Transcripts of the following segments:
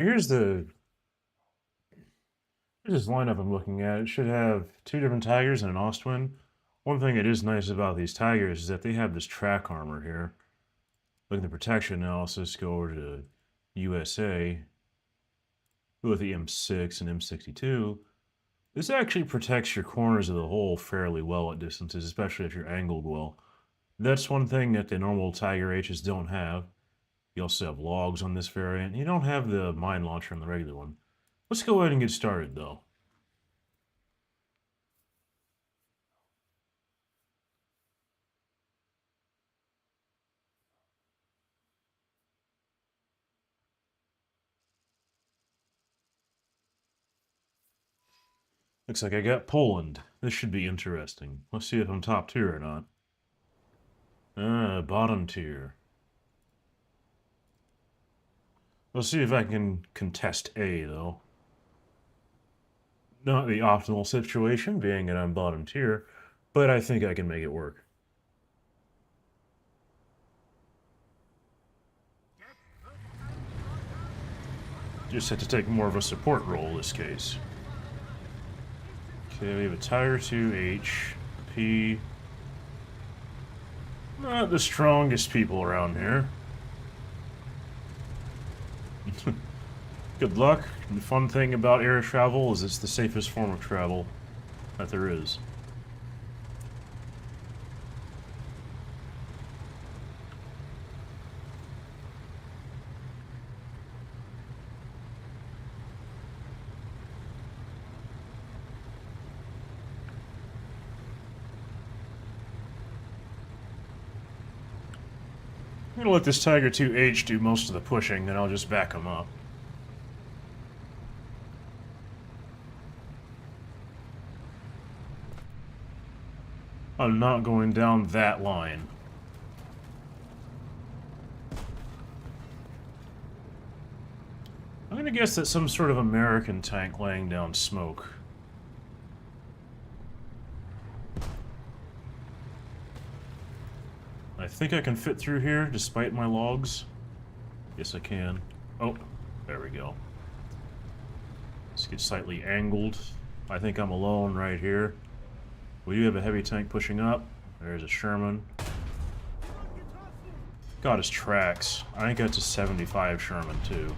Here's this lineup I'm looking at. It should have two different Tigers and an Ostwind. One thing that is nice about these Tigers is that they have this track armor here. Look at the protection analysis, go over to USA, go with the M6 and M62. This actually protects your corners of the hole fairly well at distances, especially if you're angled well. That's one thing that the normal Tiger H's don't have. You also have logs on this variant. You don't have the mine launcher on the regular one. Let's go ahead and get started, though. Looks like I got Poland. This should be interesting. Let's see if I'm top tier or not. Bottom tier. Let's see if I can contest A, though. Not the optimal situation, being that I'm bottom tier, but I think I can make it work. Just had to take more of a support role this case. Okay, we have a Tiger 2 H, P. Not the strongest people around here. Good luck. The fun thing about air travel is it's the safest form of travel that there is. I'm gonna let this Tiger 2H do most of the pushing, then I'll just back him up. I'm not going down that line. I'm gonna guess that's some sort of American tank laying down smoke. I think I can fit through here, despite my logs. Yes, I can. Oh, there we go. Let's get slightly angled. I think I'm alone right here. We do have a heavy tank pushing up. There's a Sherman. Got his tracks. I think that's a 75 Sherman, too.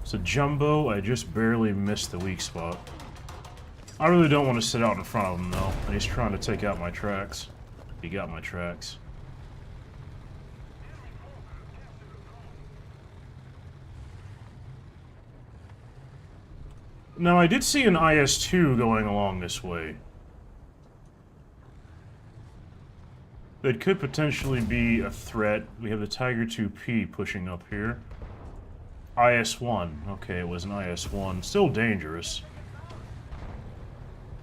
It's a jumbo. I just barely missed the weak spot. I really don't want to sit out in front of him, though. And he's trying to take out my tracks. He got my tracks. Now, I did see an IS-2 going along this way. That could potentially be a threat. We have the Tiger 2P pushing up here. IS-1. Okay, it was an IS-1. Still dangerous.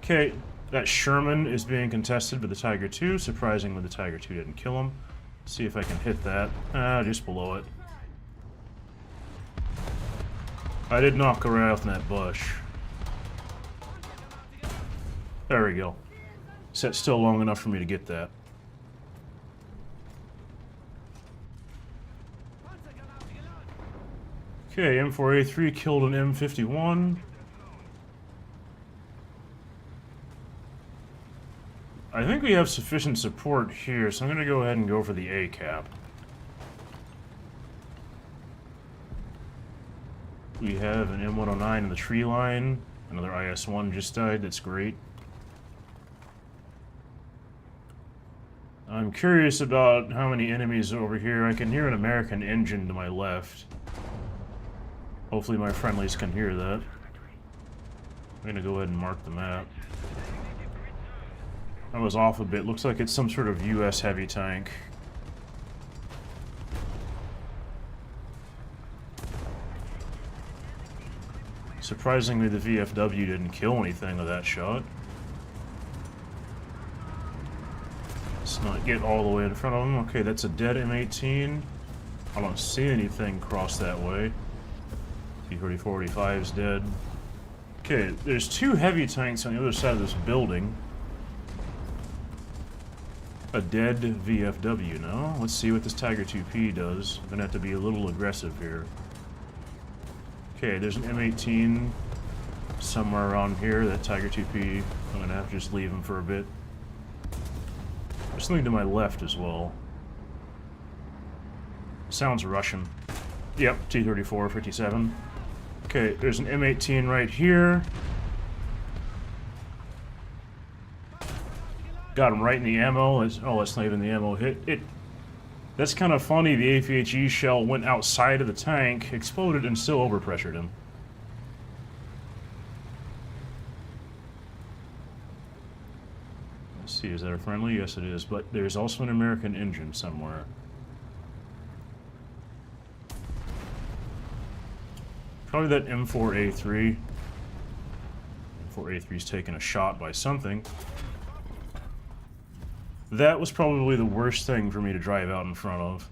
Okay, that Sherman is being contested by the Tiger 2. Surprisingly, the Tiger 2 didn't kill him. Let's see if I can hit that. Just below it. I did knock her right off in that bush. There we go. Set still long enough for me to get that. Okay, M4A3 killed an M51. I think we have sufficient support here, so I'm going to go ahead and go for the A cap. We have an M109 in the tree line. Another IS-1 just died, that's great. I'm curious about how many enemies are over here. I can hear an American engine to my left. Hopefully my friendlies can hear that. I'm gonna go ahead and mark the map. I was off a bit. Looks like it's some sort of US heavy tank. Surprisingly, the VFW didn't kill anything with that shot. Let's not get all the way in front of him. Okay, that's a dead M18. I don't see anything cross that way. T-34-45 is dead. Okay, there's two heavy tanks on the other side of this building. A dead VFW now. Let's see what this Tiger 2P does. I'm gonna have to be a little aggressive here. Okay, there's an M18 somewhere around here, that Tiger 2P. I'm gonna have to just leave him for a bit. There's something to my left as well. Sounds Russian. Yep, T-34, 57. Okay, there's an M18 right here. Got him right in the ammo. Oh, that's not even the ammo hit. That's kind of funny. The AFHE shell went outside of the tank, exploded, and still overpressured him. Let's see, is that a friendly? Yes, it is. But there's also an American engine somewhere. Probably that M4A3. M4A3's taking a shot by something. That was probably the worst thing for me to drive out in front of.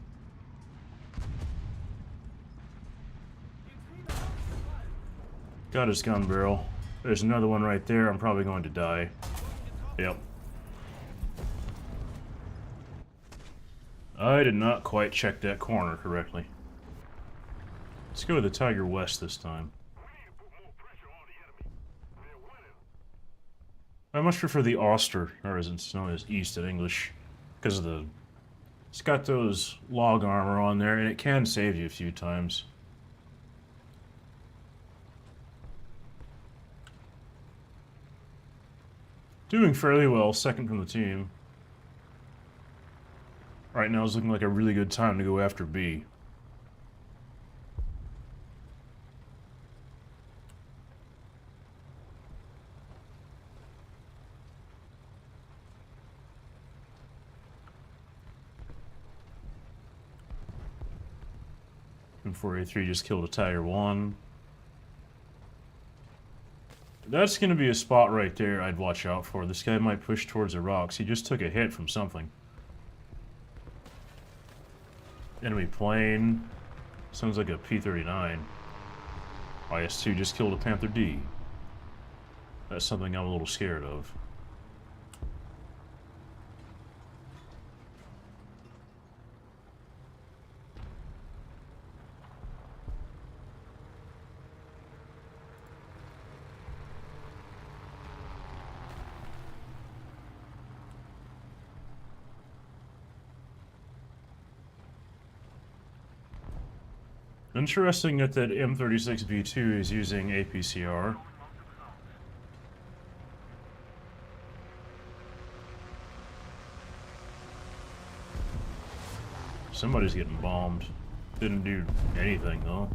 Got his gun barrel. There's another one right there. I'm probably going to die. Yep. I did not quite check that corner correctly. Let's go with the Tiger West this time. I much prefer the Auster, or as it's known as East in English, because of the... It's got those log armor on there, and it can save you a few times. Doing fairly well, second from the team. Right now is looking like a really good time to go after B. M4A3 just killed a Tiger 1. That's going to be a spot right there I'd watch out for. This guy might push towards the rocks. He just took a hit from something. Enemy plane. Sounds like a P-39. IS-2 just killed a Panther D. That's something I'm a little scared of. Interesting that M36B2 is using APCR. Somebody's getting bombed. Didn't do anything, though.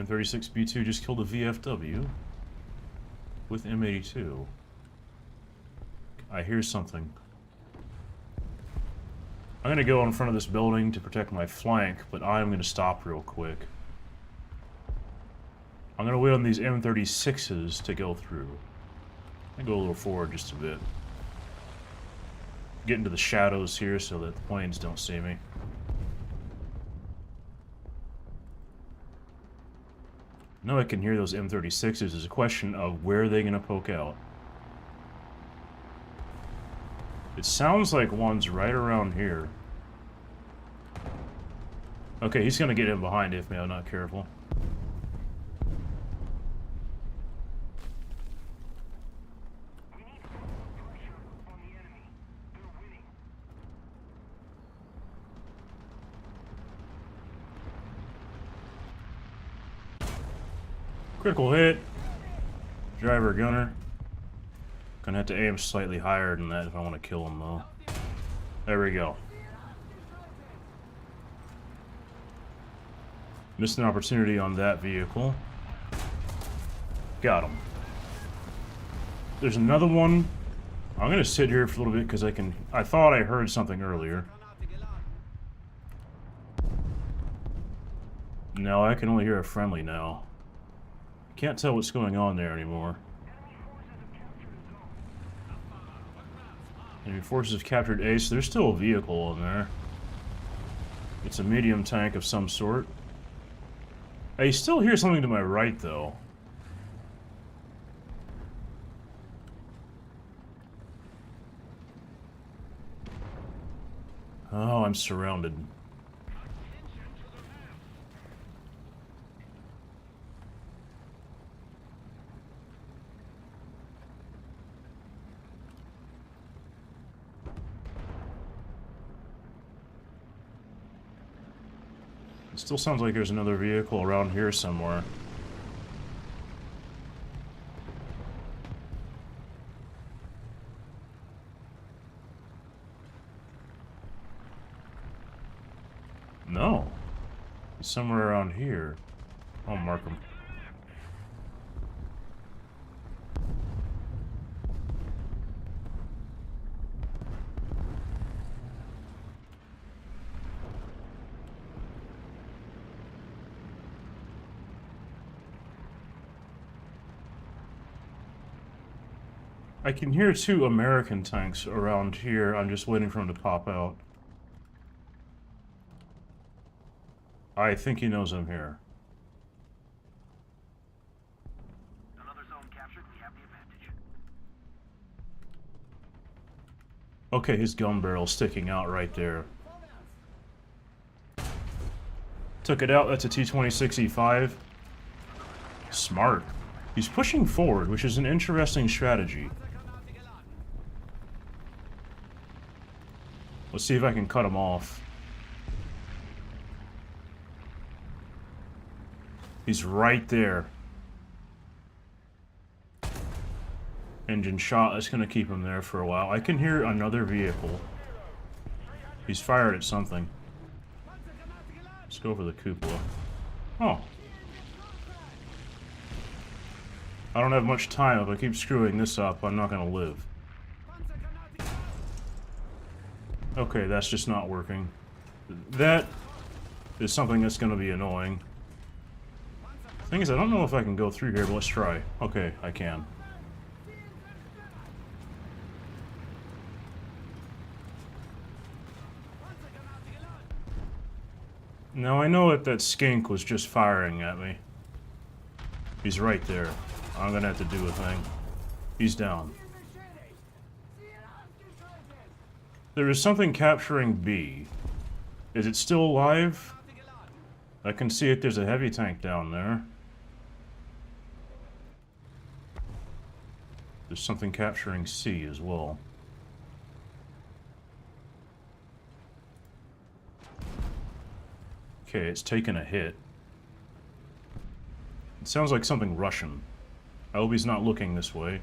M36B2 just killed a VFW with M82. I hear something. I'm going to go in front of this building to protect my flank, but I'm going to stop real quick. I'm going to wait on these M36s to go through. I go a little forward just a bit. Get into the shadows here so that the planes don't see me. I know I can hear those M36s. It's a question of where are they going to poke out. It sounds like one's right around here. Okay, he's gonna get in behind if I'm not careful. Critical hit. Driver gunner. Gonna have to aim slightly higher than that if I want to kill him, though. There we go. Missed an opportunity on that vehicle. Got him. There's another one. I'm gonna sit here for a little bit because I thought I heard something earlier. No, I can only hear a friendly now. Can't tell what's going on there anymore. Enemy forces have captured A, so there's still a vehicle in there. It's a medium tank of some sort. I still hear something to my right, though. Oh, I'm surrounded. It still sounds like there's another vehicle around here somewhere. No. He's somewhere around here. I'll mark him. I can hear 2 American tanks around here. I'm just waiting for them to pop out. I think he knows I'm here. Another zone captured. We have the advantage. Okay, his gun barrel's sticking out right there. Took it out. That's a T-26E5. Smart. He's pushing forward, which is an interesting strategy. Let's see if I can cut him off. He's right there. Engine shot. That's going to keep him there for a while. I can hear another vehicle. He's fired at something. Let's go over the cupola. Oh. I don't have much time. If I keep screwing this up, I'm not going to live. Okay, that's just not working. That is something that's going to be annoying. Thing is, I don't know if I can go through here, but let's try. Okay, I can. Now, I know that skink was just firing at me. He's right there. I'm gonna have to do a thing. He's down. There is something capturing B. Is it still alive? I can see it. There's a heavy tank down there. There's something capturing C as well. Okay, it's taken a hit. It sounds like something Russian. I hope he's not looking this way.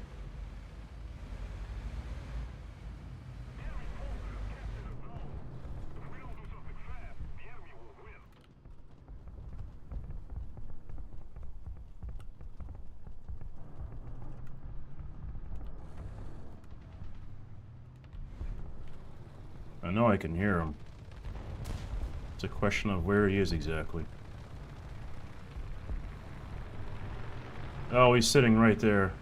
I know I can hear him. It's a question of where he is exactly. Oh, he's sitting right there.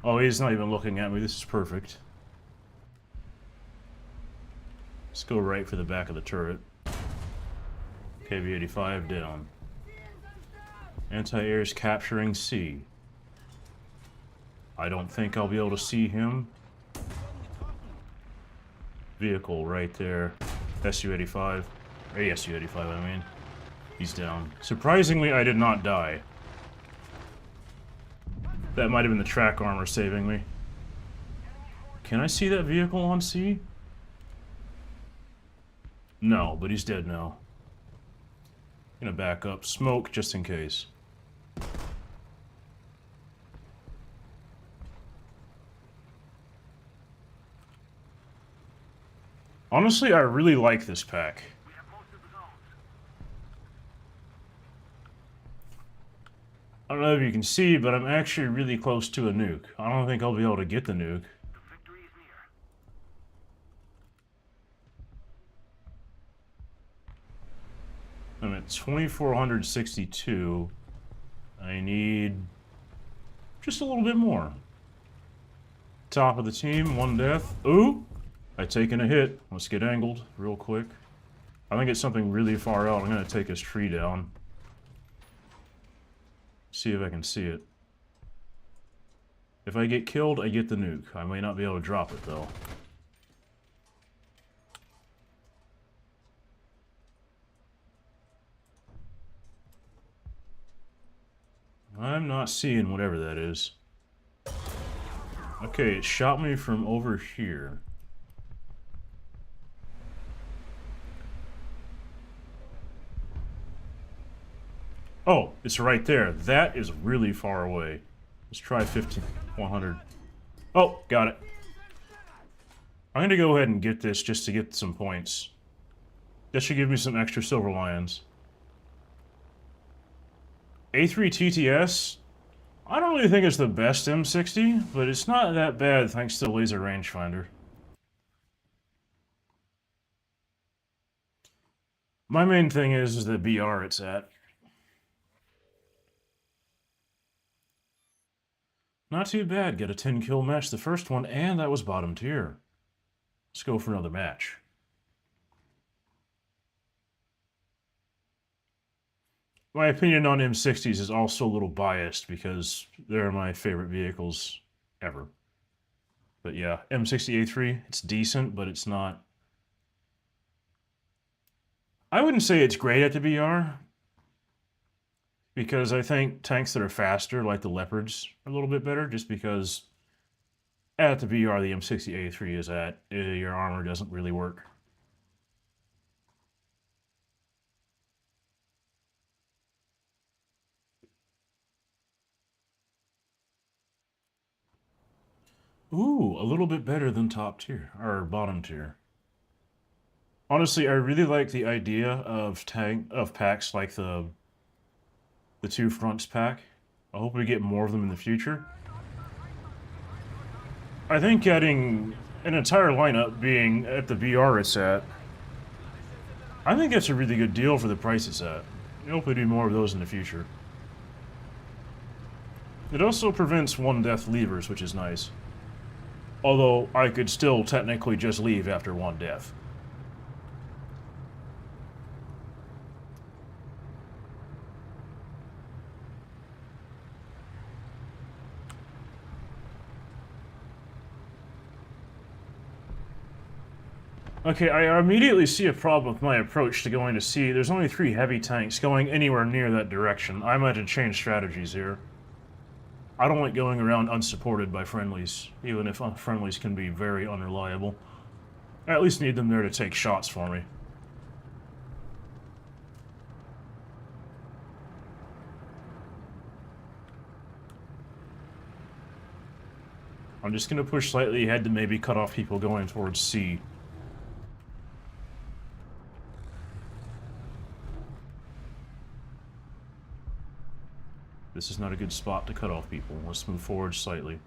Oh, he's not even looking at me. This is perfect. Let's go right for the back of the turret. KV-85 down. Anti-air is capturing C. I don't think I'll be able to see him. Vehicle right there. Su-85. Or Su-85, I mean. He's down. Surprisingly, I did not die. That might have been the track armor saving me. Can I see that vehicle on C? No, but he's dead now. Gonna back up. Smoke, just in case. Honestly, I really like this pack. I don't know if you can see, but I'm actually really close to a nuke. I don't think I'll be able to get the nuke. I'm at 2462. I need just a little bit more. Top of the team, 1 death. Ooh! I've taken a hit. Let's get angled real quick. I think it's something really far out. I'm going to take his tree down. See if I can see it. If I get killed, I get the nuke. I may not be able to drop it, though. I'm not seeing whatever that is. Okay, it shot me from over here. Oh, it's right there. That is really far away. Let's try 100. Oh, got it. I'm going to go ahead and get this just to get some points. That should give me some extra silver lions. A3 TTS? I don't really think it's the best M60, but it's not that bad thanks to the laser rangefinder. My main thing is the BR it's at. Not too bad, get a 10 kill match the first one, and that was bottom tier. Let's go for another match. My opinion on M60s is also a little biased because they're my favorite vehicles ever. But yeah, M60A3, it's decent, but it's not... I wouldn't say it's great at the BR, because I think tanks that are faster, like the Leopards, are a little bit better, just because at the BR the M60A3 is at, your armor doesn't really work. Ooh, a little bit better than top tier, or bottom tier. Honestly, I really like the idea of packs like the two fronts pack. I hope we get more of them in the future. I think getting an entire lineup being at the BR it's at, I think that's a really good deal for the price it's at. I hope we do more of those in the future. It also prevents one death leavers, which is nice. Although, I could still technically just leave after one death. Okay, I immediately see a problem with my approach to going to C. There's only 3 heavy tanks going anywhere near that direction. I might have to change strategies here. I don't like going around unsupported by friendlies, even if friendlies can be very unreliable. I at least need them there to take shots for me. I'm just going to push slightly ahead to maybe cut off people going towards C. This is not a good spot to cut off people. Let's move forward slightly.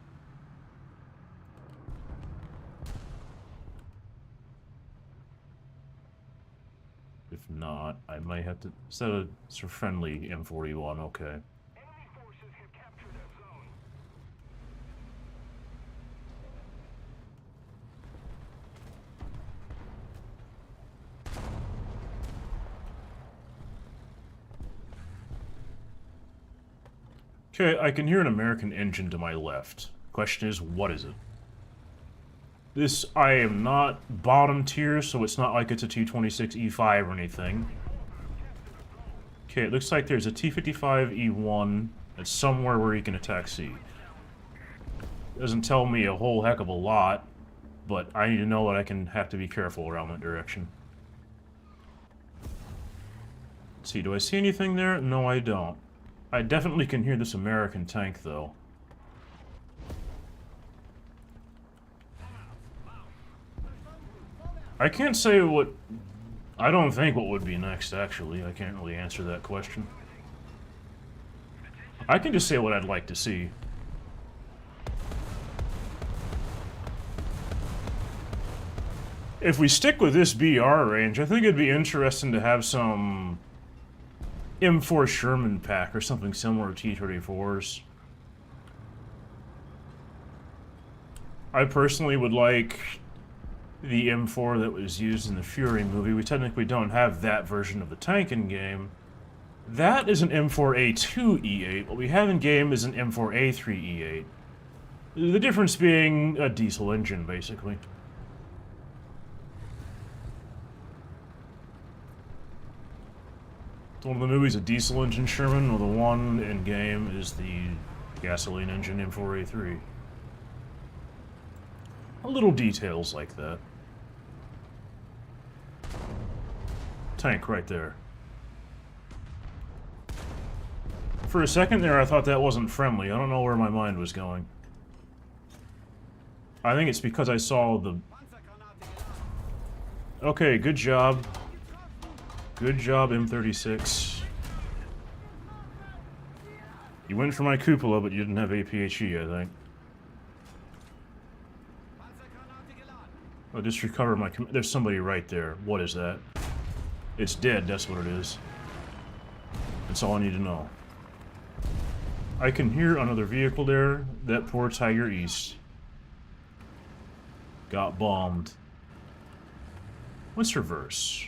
If not, I might have to... Is that a sort of friendly M41? Okay. Enemy forces have captured that zone. Okay, I can hear an American engine to my left. Question is, what is it? This, I am not bottom tier, so it's not like it's a 226E5 or anything. Okay, it looks like there's a T-55E1 that's somewhere where you can attack C. Doesn't tell me a whole heck of a lot, but I need to know that I can have to be careful around that direction. Let's see, do I see anything there? No, I don't. I definitely can hear this American tank, though. I can't say what... I don't think what would be next, actually. I can't really answer that question. I can just say what I'd like to see. If we stick with this BR range, I think it'd be interesting to have some M4 Sherman pack or something similar to T-34s. I personally would like the M4 that was used in the Fury movie. We technically don't have that version of the tank in game. That is an M4A2E8. What we have in game is an M4A3E8. The difference being a diesel engine, basically. One of the movies, a diesel engine Sherman, or the one in game is the gasoline engine M4A3. Little details like that. Tank right there. For a second there, I thought that wasn't friendly. I don't know where my mind was going. I think it's because I saw the... Okay, good job. Good job, M36. You went for my cupola, but you didn't have APHE, I think. I'll just recover my... There's somebody right there. What is that? It's dead, that's what it is. That's all I need to know. I can hear another vehicle there. That poor Tiger East. Got bombed. Let's reverse.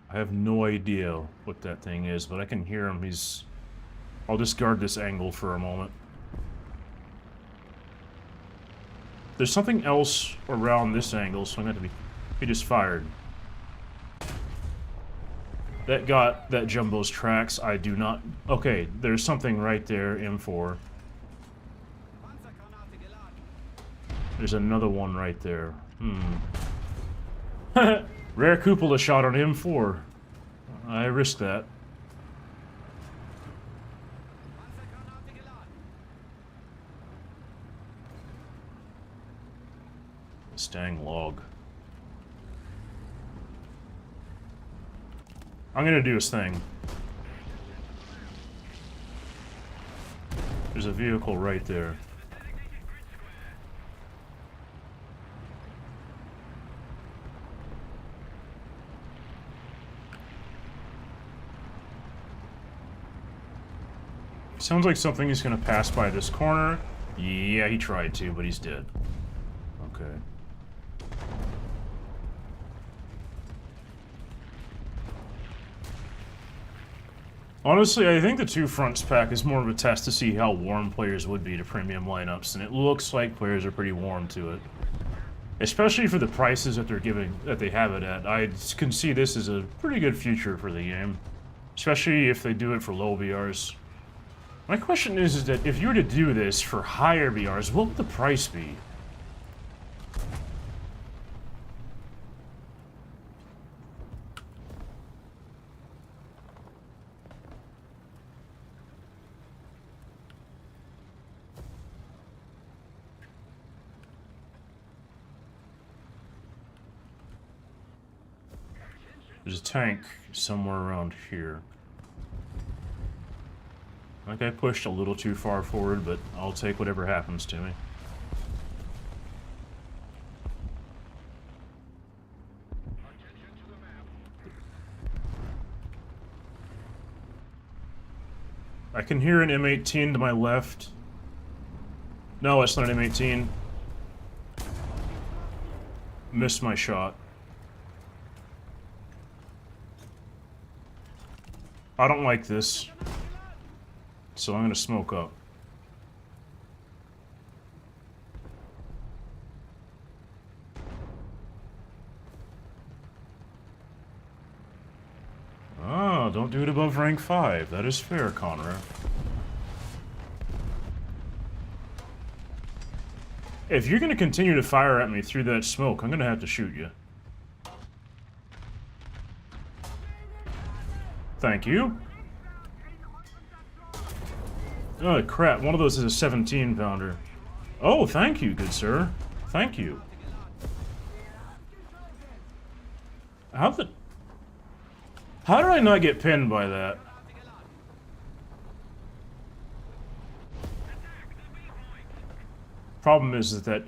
I have no idea what that thing is, but I can hear him. He's... I'll discard this angle for a moment. There's something else around this angle, so I'm going to be... He just fired. That got that Jumbo's tracks. I do not... Okay, there's something right there, M4. There's another one right there. Rare cupola shot on M4. I risked that. Stang log. I'm gonna do his thing. There's a vehicle right there. Sounds like something is gonna pass by this corner. Yeah, he tried to, but he's dead. Okay. Honestly, I think the two fronts pack is more of a test to see how warm players would be to premium lineups, and it looks like players are pretty warm to it. Especially for the prices that they're giving, that they have it at. I can see this as a pretty good future for the game. Especially if they do it for low BRs. My question is that if you were to do this for higher BRs, what would the price be? There's a tank somewhere around here. I think I pushed a little too far forward, but I'll take whatever happens to me. I can hear an M18 to my left. No, it's not an M18. Missed my shot. I don't like this, so I'm gonna smoke up. Oh, don't do it above rank 5. That is fair, Conrad. If you're gonna continue to fire at me through that smoke, I'm gonna have to shoot you. Thank you. Oh, crap. One of those is a 17-pounder. Oh, thank you, good sir. Thank you. How did I not get pinned by that? Problem is that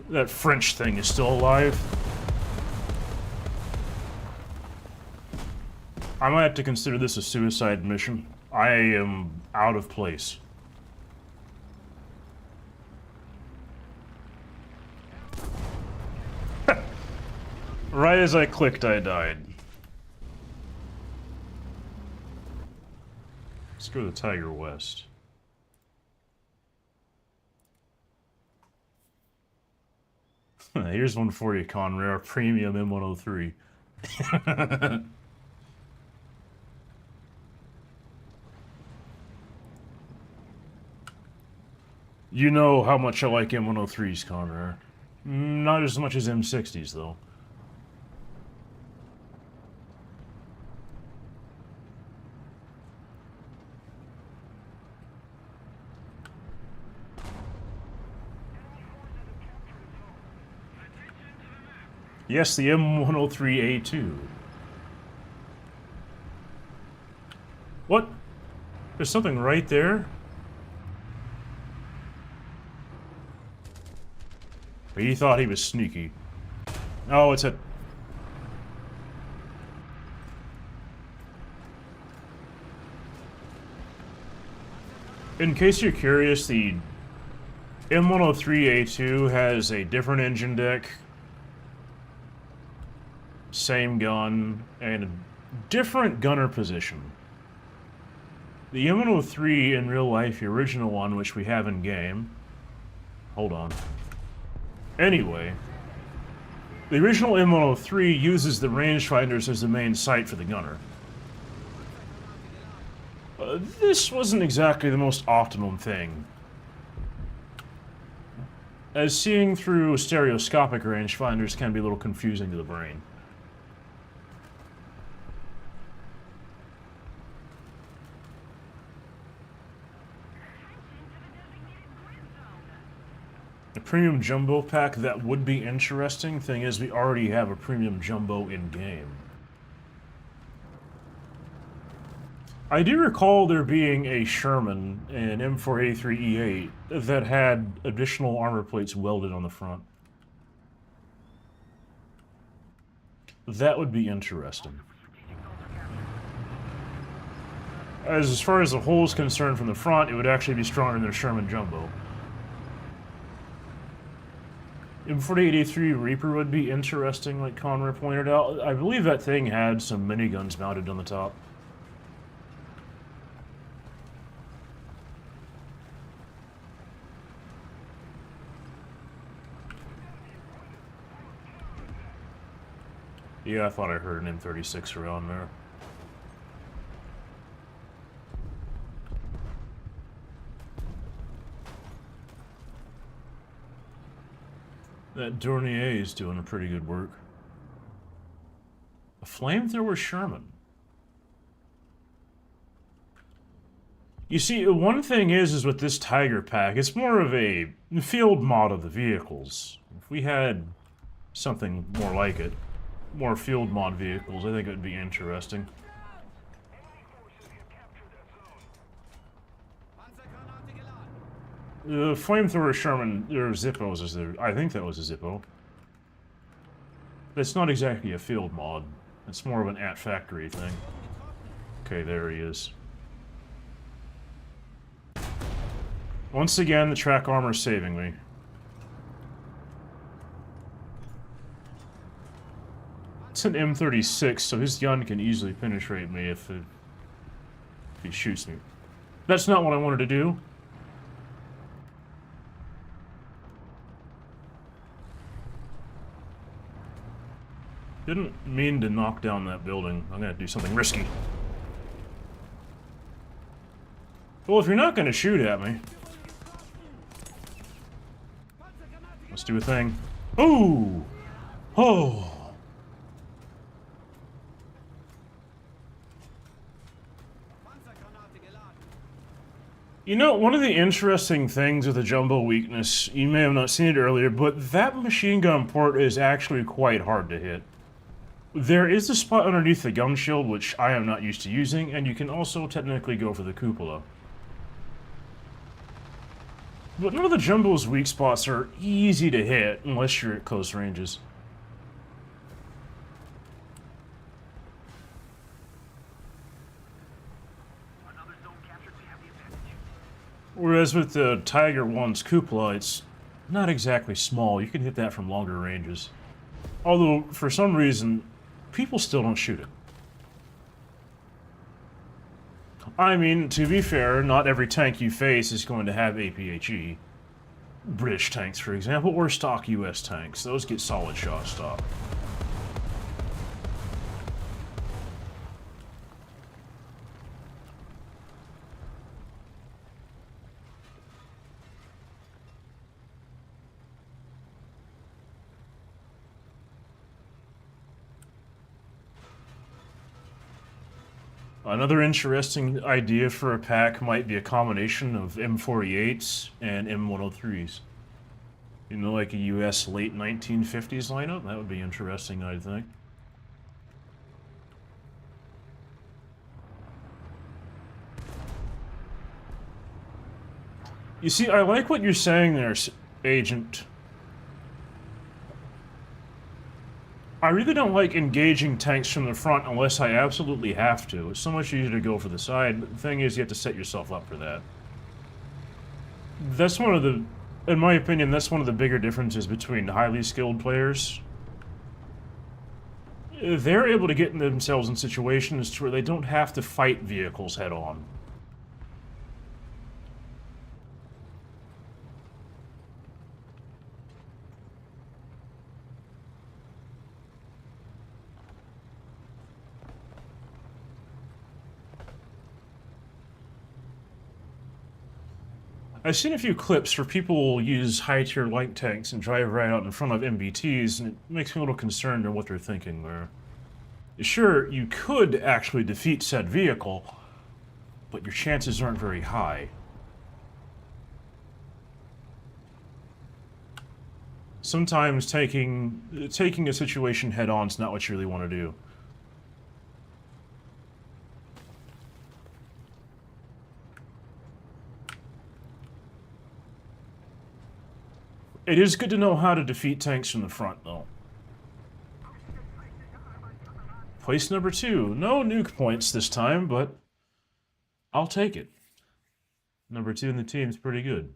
that French thing is still alive. I might have to consider this a suicide mission. I am out of place. Right as I clicked, I died. Let's go to the Tiger West. Here's one for you, Conrad. Premium M103. You know how much I like M103s, Conrad. Not as much as M60s, though. Yes, the M103A2. What? There's something right there? He thought he was sneaky. Oh, it's a... In case you're curious, the M103A2 has a different engine deck, same gun, and a different gunner position. The M103 in real life, the original one, which we have in game... Hold on. Anyway, the original M103 uses the rangefinders as the main sight for the gunner. This wasn't exactly the most optimum thing, as seeing through stereoscopic rangefinders can be a little confusing to the brain. A premium jumbo pack, that would be interesting. Thing is, we already have a premium jumbo in-game. I do recall there being a Sherman in M4A3E8 that had additional armor plates welded on the front. That would be interesting. As far as the hull is concerned from the front, it would actually be stronger than a Sherman jumbo. M48A3 Reaper would be interesting, like Conrad pointed out. I believe that thing had some miniguns mounted on the top. Yeah, I thought I heard an M36 around there. That Dornier is doing a pretty good work. A flamethrower Sherman. You see, one thing is with this Tiger pack, it's more of a field mod of the vehicles. If we had something more like it, more field mod vehicles, I think it would be interesting. The flamethrower Sherman, or Zippos is there. I think that was a Zippo. It's not exactly a field mod. It's more of an at factory thing. Okay, there he is. Once again, the track armor's saving me. It's an M36, so his gun can easily penetrate me if he shoots me. That's not what I wanted to do. Didn't mean to knock down that building. I'm gonna do something risky. Well, if you're not gonna shoot at me... Let's do a thing. Ooh! Oh! You know, one of the interesting things with the jumbo weakness, you may have not seen it earlier, but that machine gun port is actually quite hard to hit. There is a spot underneath the gun shield, which I am not used to using, and you can also technically go for the cupola. But none of the jumbo's weak spots are easy to hit unless you're at close ranges. Another zone captured, we have the advantage. Whereas with the Tiger 1's cupola, it's not exactly small. You can hit that from longer ranges. Although, for some reason, people still don't shoot it. I mean, to be fair, not every tank you face is going to have APHE. British tanks, for example, or stock US tanks. Those get solid shot stop. Another interesting idea for a pack might be a combination of M48s and M103s. You know, like a US late 1950s lineup? That would be interesting, I think. You see, I like what you're saying there, Agent. I really don't like engaging tanks from the front unless I absolutely have to. It's so much easier to go for the side, but the thing is you have to set yourself up for that. That's one of the, in my opinion, that's one of the bigger differences between highly skilled players. They're able to get themselves in situations where they don't have to fight vehicles head on. I've seen a few clips where people use high-tier light tanks and drive right out in front of MBTs, and it makes me a little concerned on what they're thinking there. Sure, you could actually defeat said vehicle, but your chances aren't very high. Sometimes taking a situation head-on is not what you really want to do. It is good to know how to defeat tanks from the front, though. Place number 2. No nuke points this time, but I'll take it. Number 2 in the team's pretty good.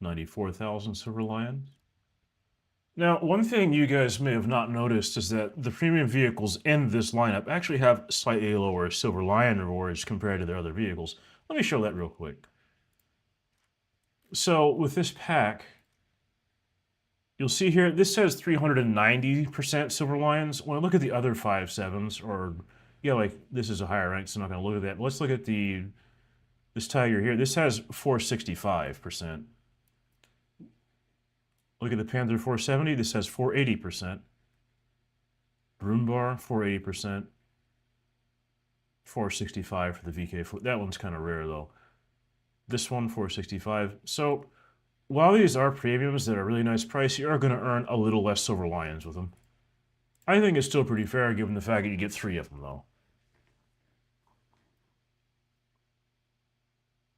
$94,000 Silver Lions. Now, one thing you guys may have not noticed is that the premium vehicles in this lineup actually have slightly lower Silver Lion rewards compared to their other vehicles. Let me show that real quick. So, with this pack, you'll see here, this says 390% Silver Lions. When I look at the other 5.7s, or, yeah, like, this is a higher rank, so I'm not going to look at that. But let's look at this Tiger here. This has 465%. Look at the Panther 470. This has 480%. Broombar, 480%. 465 for the VK4. That one's kind of rare, though. This one, 465. So, while these are premiums that are really nice price, you are going to earn a little less Silver Lions with them. I think it's still pretty fair, given the fact that you get 3 of them, though.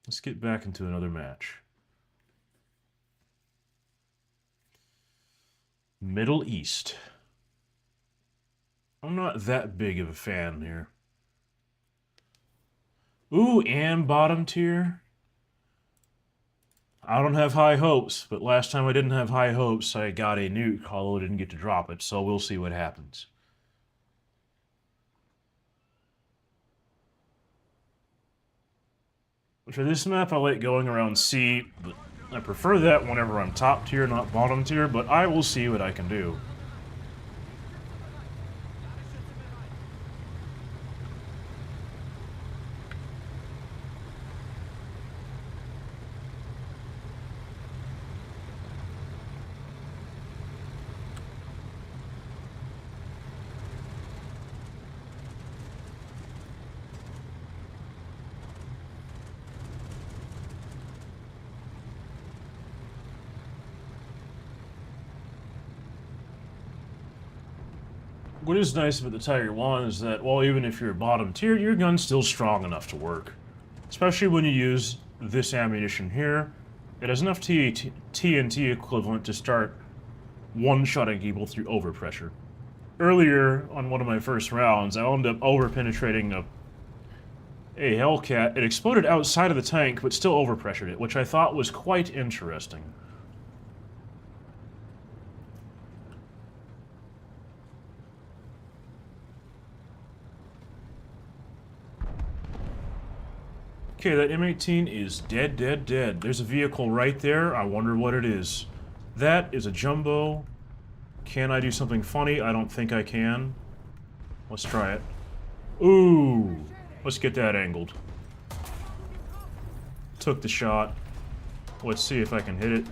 Let's get back into another match. Middle East. I'm not that big of a fan here. Ooh, and bottom tier. I don't have high hopes, but last time I didn't have high hopes, I got a nuke, although I didn't get to drop it, so we'll see what happens. For this map, I like going around C, but I prefer that whenever I'm top tier, not bottom tier, but I will see what I can do. What is nice about the Tiger 1 is that, well, even if you're bottom tier, your gun's still strong enough to work. Especially when you use this ammunition here. It has enough TNT equivalent to start one-shotting people through overpressure. Earlier, on one of my first rounds, I wound up over-penetrating a Hellcat. It exploded outside of the tank, but still overpressured it, which I thought was quite interesting. Okay, that M18 is dead, dead, dead. There's a vehicle right there. I wonder what it is. That is a jumbo. Can I do something funny? I don't think I can. Let's try it. Ooh! Let's get that angled. Took the shot. Let's see if I can hit it.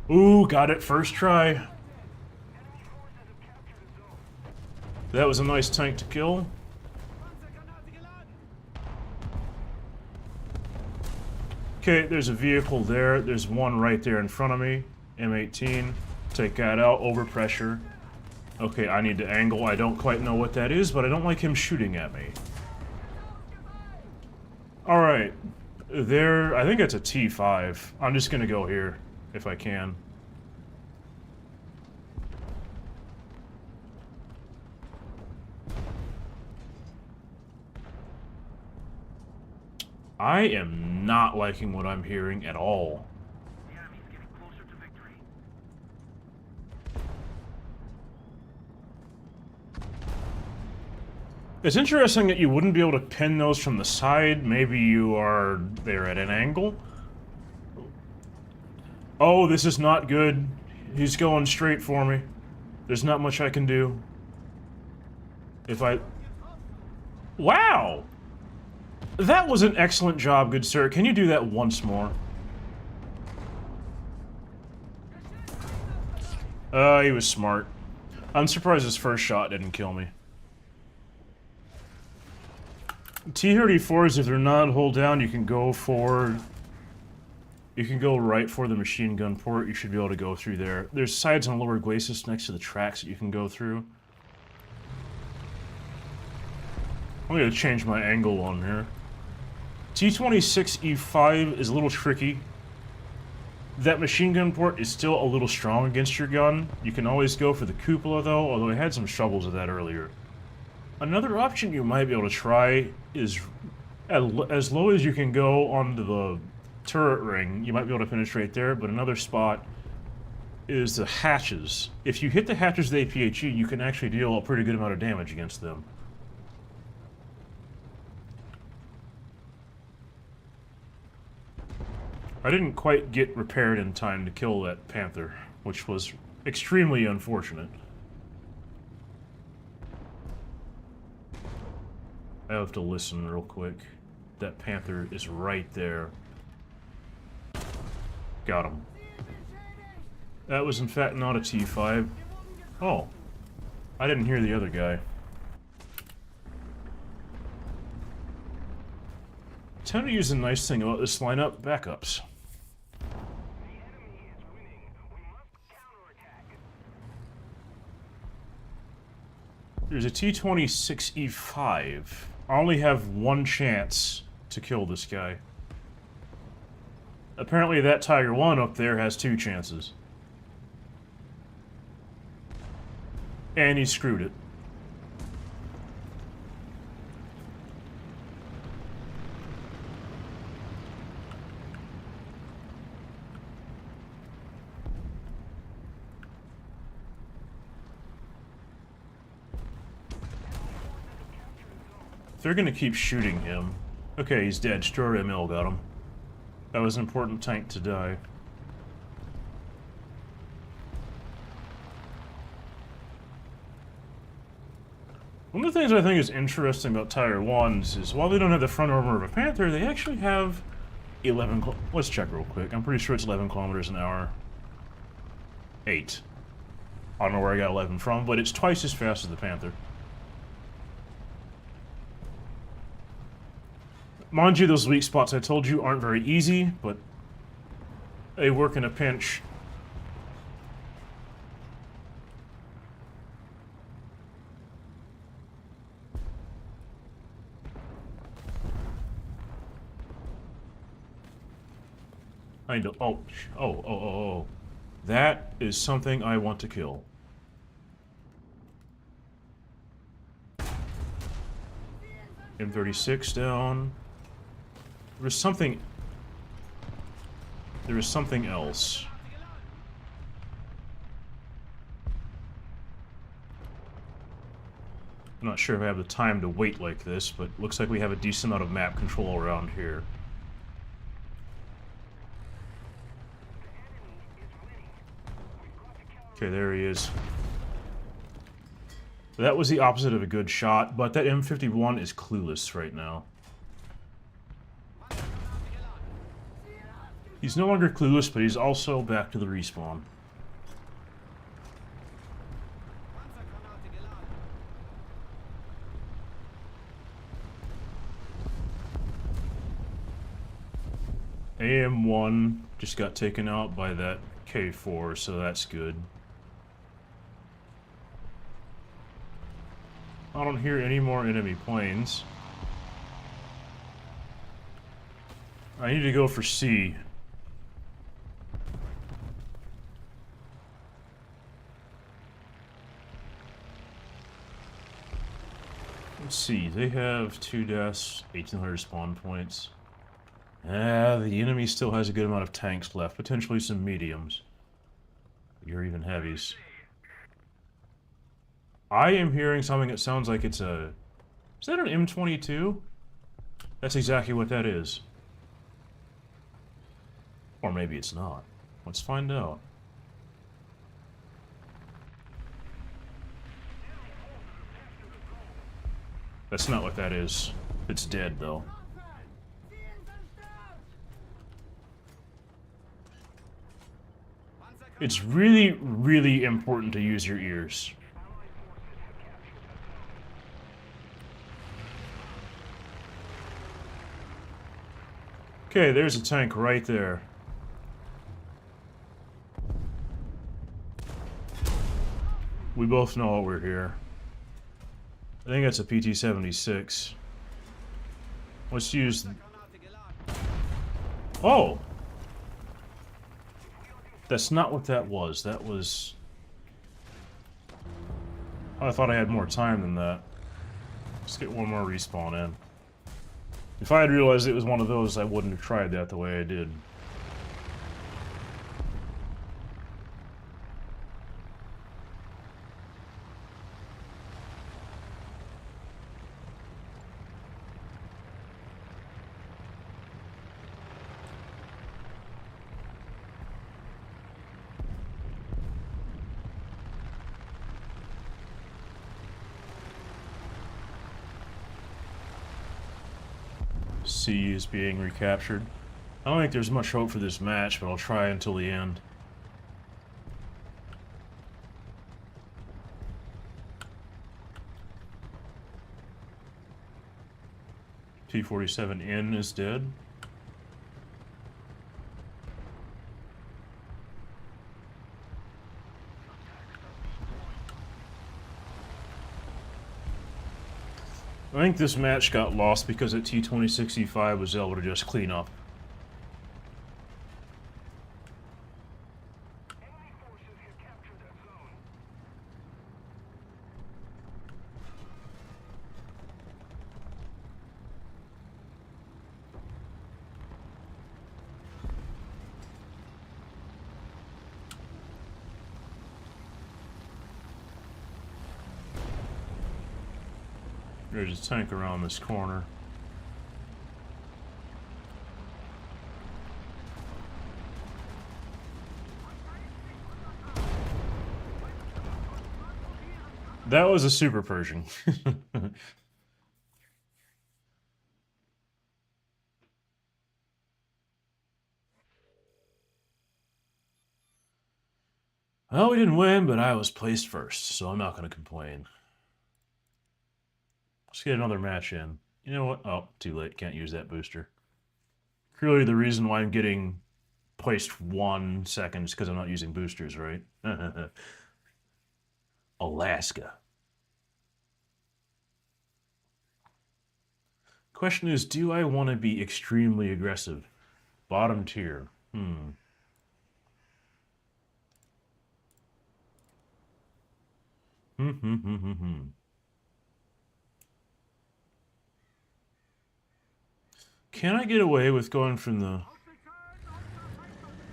Ooh, got it first try. That was a nice tank to kill. Okay, there's a vehicle there. There's one right there in front of me. M18. Take that out. Overpressure. Okay, I need to angle. I don't quite know what that is, but I don't like him shooting at me. Alright. There, I think it's a T5. I'm just gonna go here, if I can. I am not liking what I'm hearing at all. The enemy's getting closer to victory. It's interesting that you wouldn't be able to pin those from the side. Maybe you are there at an angle. Oh, this is not good. He's going straight for me. There's not much I can do. If I... Wow! That was an excellent job, good sir. Can you do that once more? He was smart. I'm surprised his first shot didn't kill me. T-34s, if they're not hold down, you can go for... You can go right for the machine gun port. You should be able to go through there. There's sides on lower glacis next to the tracks that you can go through. I'm gonna change my angle on here. T-26E5 is a little tricky. That machine gun port is still a little strong against your gun. You can always go for the cupola though, although I had some troubles with that earlier. Another option you might be able to try is as low as you can go onto the turret ring. You might be able to penetrate there, but another spot is the hatches. If you hit the hatches with APHE, you can actually deal a pretty good amount of damage against them. I didn't quite get repaired in time to kill that Panther, which was extremely unfortunate. I have to listen real quick. That Panther is right there. Got him. That was in fact not a T5. Oh. I didn't hear the other guy. Tend to use a nice thing about this lineup, backups. There's a T-26E5. I only have one chance to kill this guy. Apparently that Tiger 1 up there has 2 chances. And he screwed it. They're gonna keep shooting him. Okay, he's dead. Strory Mill got him. That was an important tank to die. One of the things I think is interesting about Tiger 1s is while they don't have the front armor of a Panther, they actually have 11 let's check real quick. I'm pretty sure it's 11 kilometers an hour. 8. I don't know where I got 11 from, but it's twice as fast as the Panther. Mind you, those weak spots I told you aren't very easy, but they work in a pinch. I need to... Oh. That is something I want to kill. M36 down. There was something else. I'm not sure if I have the time to wait like this, but looks like we have a decent amount of map control around here. Okay, there he is. That was the opposite of a good shot, but that M51 is clueless right now. He's no longer clueless, but he's also back to the respawn. AM1 just got taken out by that K4, so that's good. I don't hear any more enemy planes. I need to go for C. Let's see, they have 2 deaths, 1,800 spawn points. The enemy still has a good amount of tanks left, potentially some mediums. Or even heavies. I am hearing something that sounds like it's a... Is that an M22? That's exactly what that is. Or maybe it's not. Let's find out. That's not what that is. It's dead, though. It's really, really important to use your ears. Okay, there's a tank right there. We both know we're here. I think that's a PT-76. Let's use... Oh! That's not what that was. That was... I thought I had more time than that. Let's get one more respawn in. If I had realized it was one of those, I wouldn't have tried that the way I did. C is being recaptured. I don't think there's much hope for this match, but I'll try until the end. T-47N is dead. I think this match got lost because the T-2065 was able to just clean up. There's a tank around this corner. That was a Super Pershing. Well, we didn't win, but I was placed first, so I'm not going to complain. Let's get another match in. You know what? Oh, too late. Can't use that booster. Clearly the reason why I'm getting placed 1 second is because I'm not using boosters, right? Alaska. Question is, do I want to be extremely aggressive? Bottom tier. Can I get away with going from the...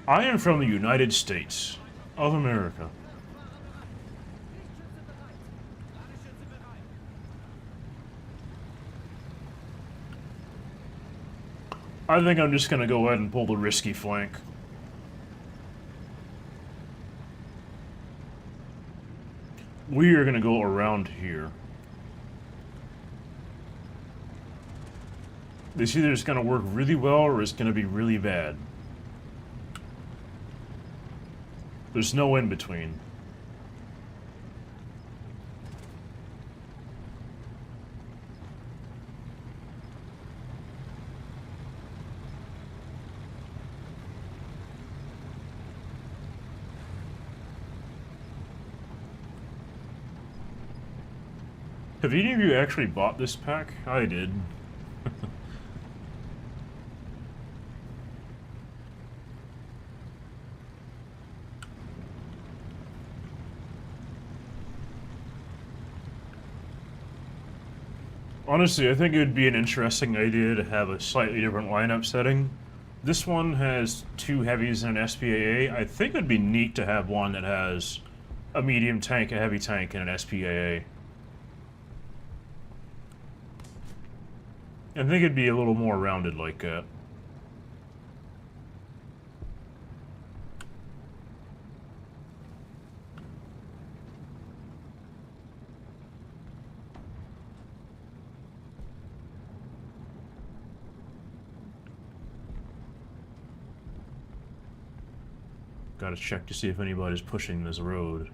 I am from the United States of America. I think I'm just gonna go ahead and pull the risky flank. We are gonna go around here. This either is gonna work really well or it's gonna be really bad. There's no in between. Have any of you actually bought this pack? I did. Honestly, I think it would be an interesting idea to have a slightly different lineup setting. This one has 2 heavies and an SPAA. I think it'd be neat to have one that has a medium tank, a heavy tank, and an SPAA. I think it'd be a little more rounded like that. Gotta check to see if anybody's pushing this road.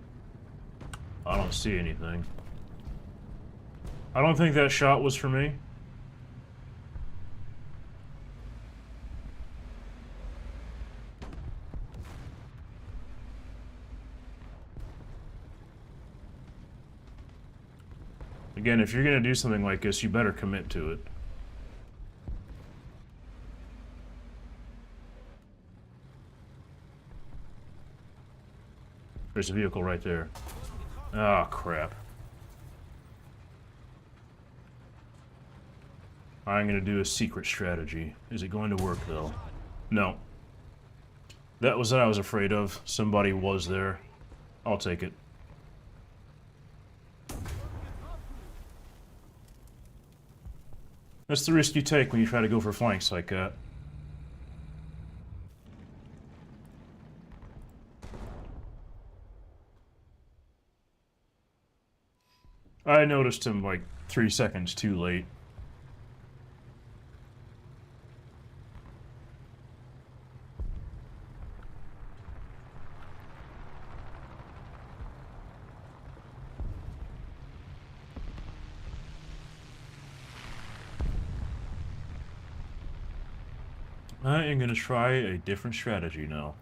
I don't see anything. I don't think that shot was for me. Again, if you're gonna do something like this, you better commit to it. There's a vehicle right there. Oh, crap. I'm gonna do a secret strategy. Is it going to work, though? No. That was what I was afraid of. Somebody was there. I'll take it. That's the risk you take when you try to go for flanks like that. I noticed him like 3 seconds too late. I am gonna try a different strategy now.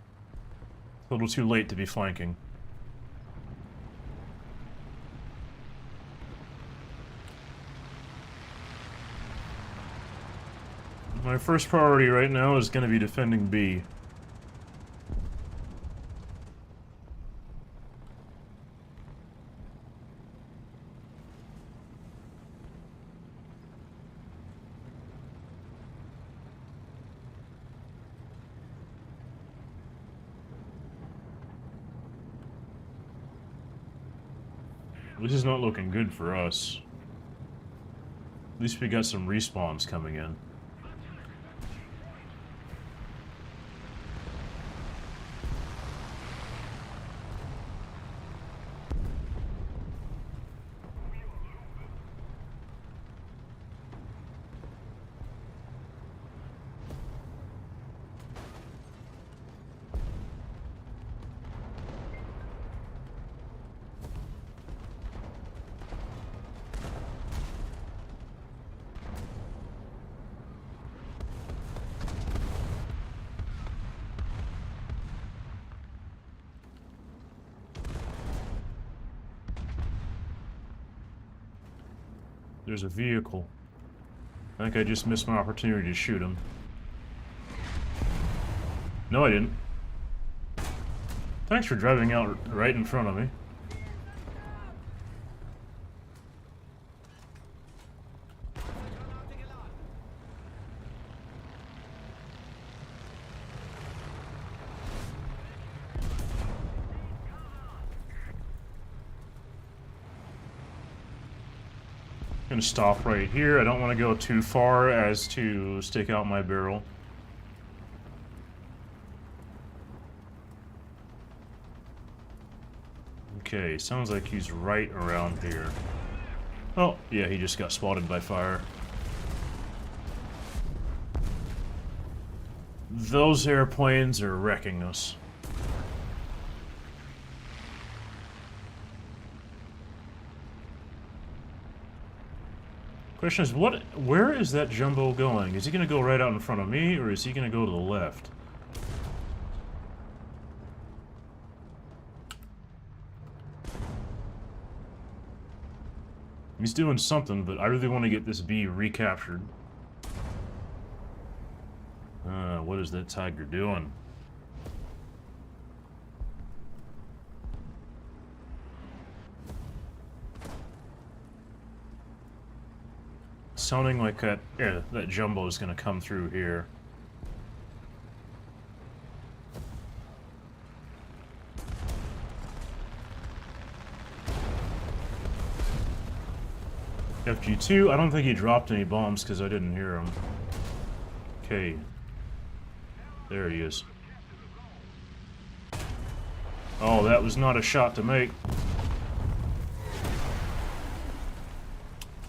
A little too late to be flanking. My first priority right now is gonna be defending B. This is not looking good for us. At least we got some respawns coming in. There's a vehicle. I think I just missed my opportunity to shoot him. No, I didn't. Thanks for driving out right in front of me. Gonna stop right here. I don't want to go too far as to stick out my barrel. Okay, sounds like he's right around here. Oh, yeah, he just got spotted by fire. Those airplanes are wrecking us. Question is, where is that jumbo going? Is he going to go right out in front of me, or is he going to go to the left? He's doing something, but I really want to get this bee recaptured. What is that tiger doing? Sounding like that jumbo is going to come through here. FG2, I don't think he dropped any bombs because I didn't hear him. Okay. There he is. Oh, that was not a shot to make.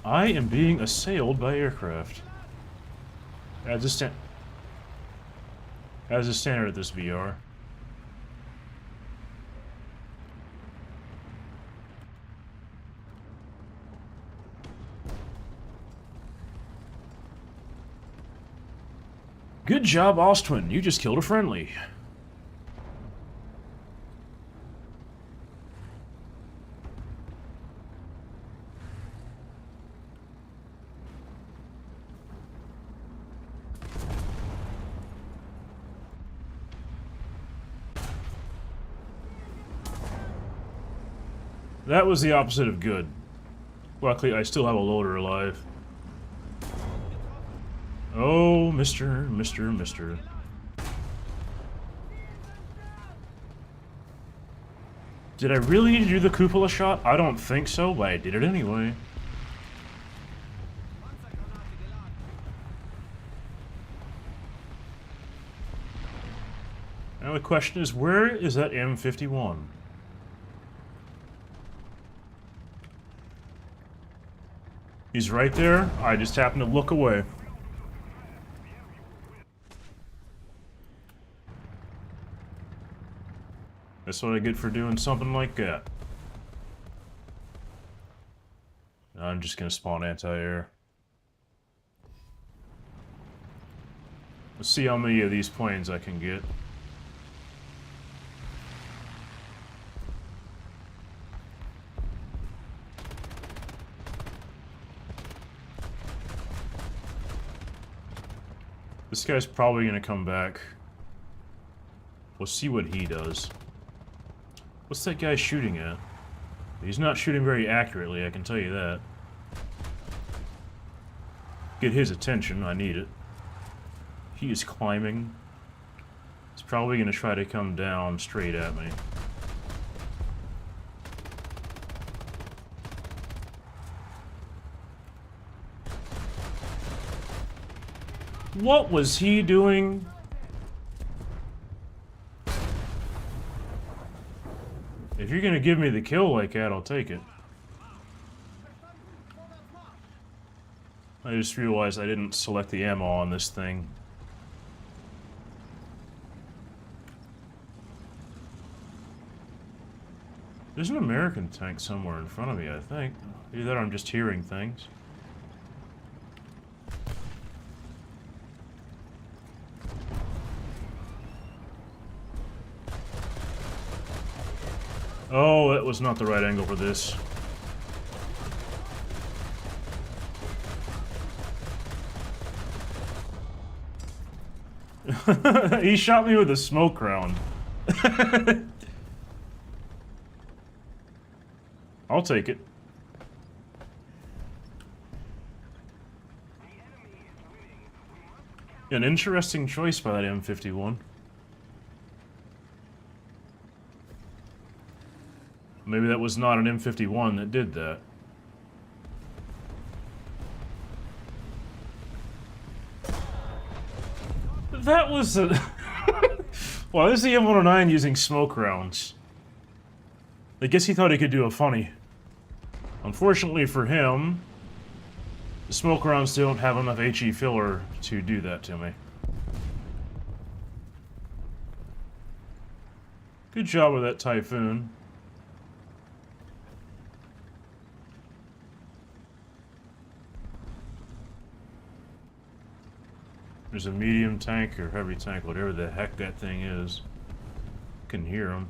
I am being assailed by aircraft. As a standard at this VR. Good job, Ostwin. You just killed a friendly. That was the opposite of good. Luckily, I still have a loader alive. Oh, Mister. Did I really need to do the cupola shot? I don't think so, but I did it anyway. Now the question is, where is that M51? He's right there. I just happened to look away. That's what I get for doing something like that. I'm just gonna spawn anti-air. Let's see how many of these planes I can get. This guy's probably gonna come back. We'll see what he does. What's that guy shooting at? He's not shooting very accurately, I can tell you that. Get his attention, I need it. He is climbing. He's probably gonna try to come down straight at me. What was he doing? If you're gonna give me the kill like that, I'll take it. I just realized I didn't select the ammo on this thing. There's an American tank somewhere in front of me, I think. Either that or I'm just hearing things. Oh, that was not the right angle for this. He shot me with a smoke round. I'll take it. An interesting choice by that M51. Maybe that was not an M51 that did that. That was a... Well, this is the M109 using smoke rounds. I guess he thought he could do a funny. Unfortunately for him, the smoke rounds don't have enough HE filler to do that to me. Good job with that Typhoon. There's a medium tank or heavy tank, whatever the heck that thing is. Can hear him.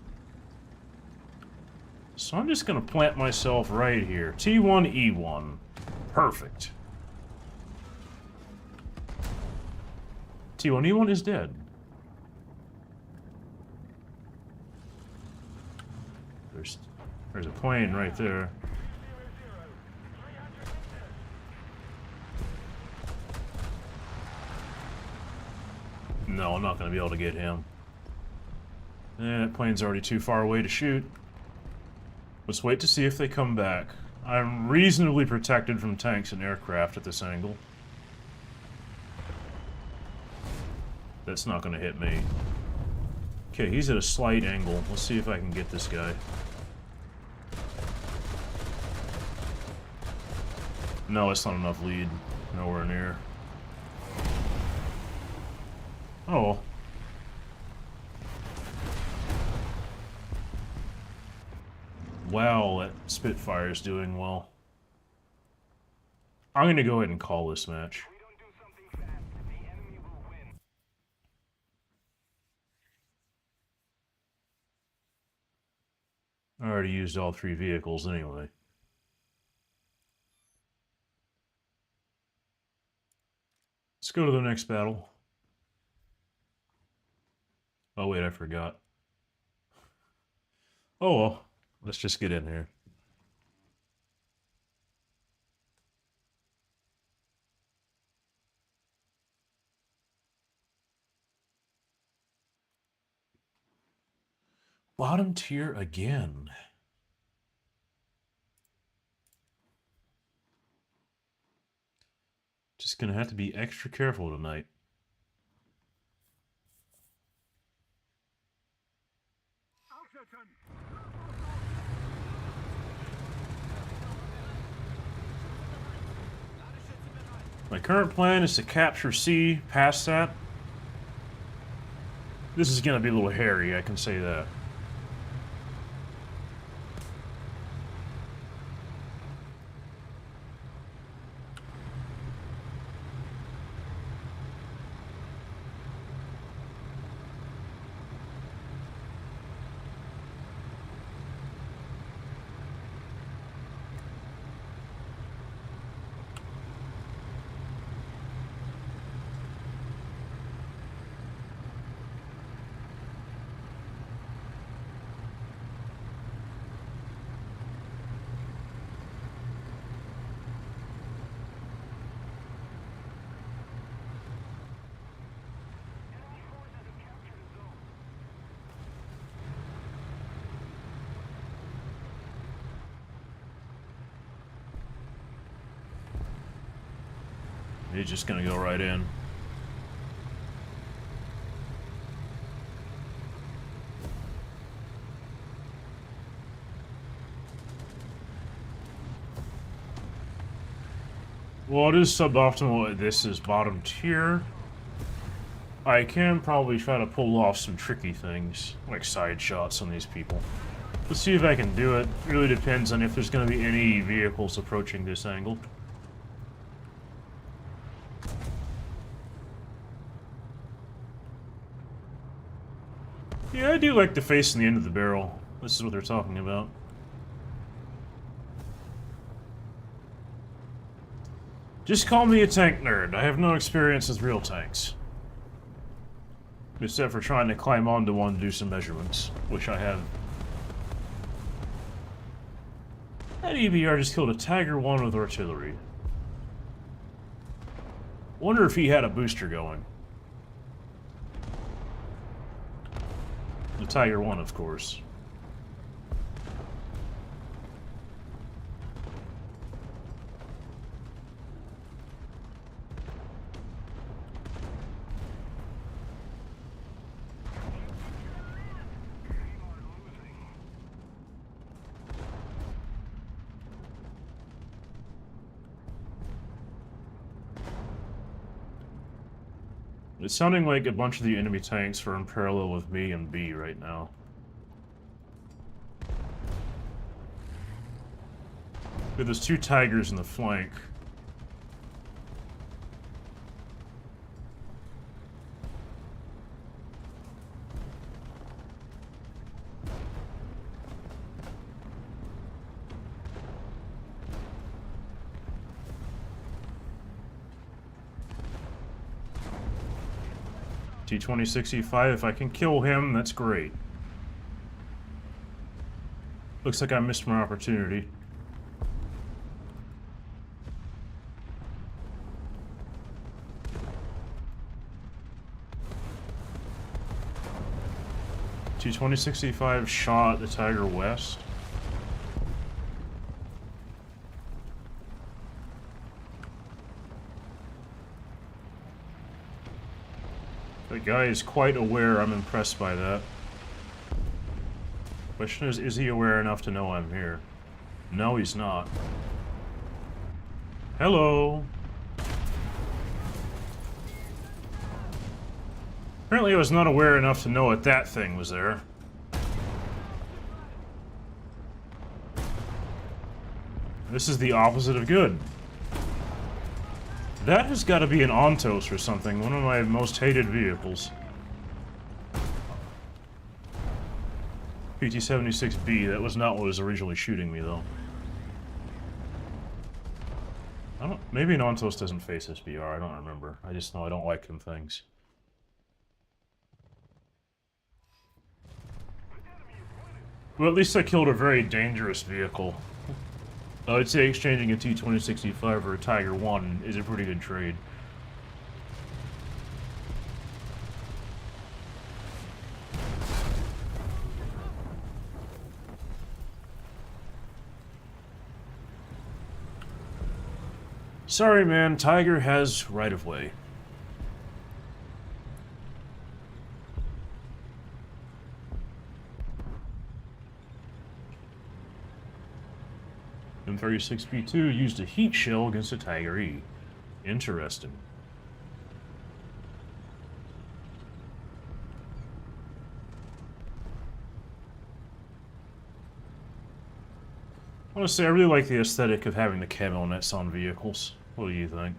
So I'm just gonna plant myself right here. T1E1. Perfect. T1E1 is dead. There's a plane right there. No, I'm not going to be able to get him. That plane's already too far away to shoot. Let's wait to see if they come back. I'm reasonably protected from tanks and aircraft at this angle. That's not going to hit me. Okay, he's at a slight angle. Let's see if I can get this guy. No, it's not enough lead. Nowhere near. Oh. Wow, that Spitfire's doing well. I'm gonna go ahead and call this match. We don't do something fast, the enemy will win. I already used all 3 vehicles anyway. Let's go to the next battle. Oh wait, I forgot. Oh well, let's just get in here. Bottom tier again. Just gonna have to be extra careful tonight. My current plan is to capture C past that. This is gonna be a little hairy, I can say that. He's just gonna go right in. Well, it is suboptimal. This is bottom tier. I can probably try to pull off some tricky things, like side shots on these people. Let's see if I can do it. It really depends on if there's going to be any vehicles approaching this angle. Yeah, I do like the face and the end of the barrel. This is what they're talking about. Just call me a tank nerd. I have no experience with real tanks. Except for trying to climb onto one to do some measurements, which I have. That EBR just killed a Tiger 1 with artillery. Wonder if he had a booster going. The Tiger 1, of course. It's sounding like a bunch of the enemy tanks are in parallel with me and B right now. There's two Tigers in the flank. T-2065, if I can kill him, that's great. Looks like I missed my opportunity. T-2065 shot the Tiger West. The guy is quite aware. I'm impressed by that. Question is he aware enough to know I'm here? No, he's not. Hello! Apparently I was not aware enough to know that thing was there. This is the opposite of good. That has got to be an Ontos or something, one of my most hated vehicles. PT-76B, that was not what was originally shooting me, though. Maybe an Ontos doesn't face SBR, I don't remember. I just know I don't like them things. Well, at least I killed a very dangerous vehicle. I'd say exchanging a T-2065 for a Tiger 1 is a pretty good trade. Sorry, man, Tiger has right-of-way. M36B2 used a heat shell against a Tiger E. Interesting. Honestly, I really like the aesthetic of having the camo nets on vehicles. What do you think?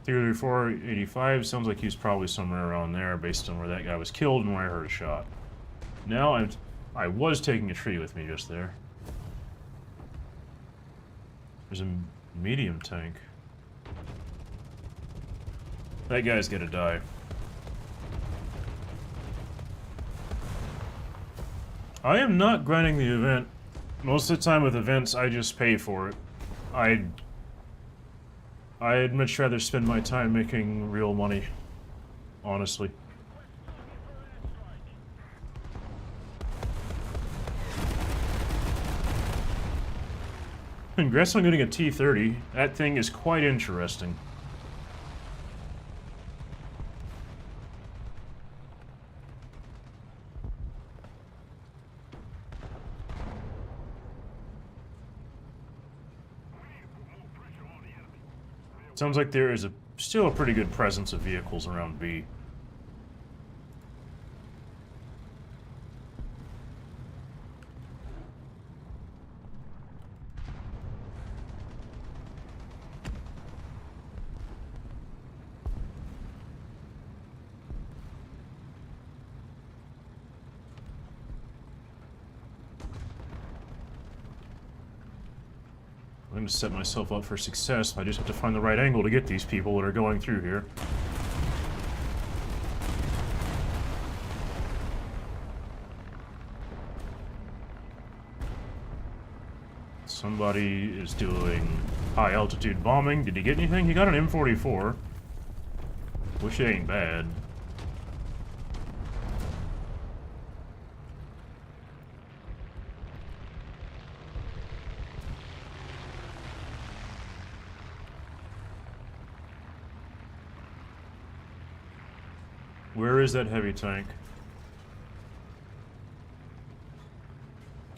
Theater 485 sounds like he's probably somewhere around there based on where that guy was killed and where I heard a shot. Now I was taking a tree with me just there. There's a medium tank. That guy's gonna die. I am not grinding the event. Most of the time with events, I just pay for it. I'd much rather spend my time making real money, honestly. Congrats on getting a T-30. That thing is quite interesting. Sounds like there is still a pretty good presence of vehicles around B. I'm going to set myself up for success. I just have to find the right angle to get these people that are going through here. Somebody is doing high-altitude bombing. Did he get anything? He got an M44. Wish it ain't bad. Where is that heavy tank?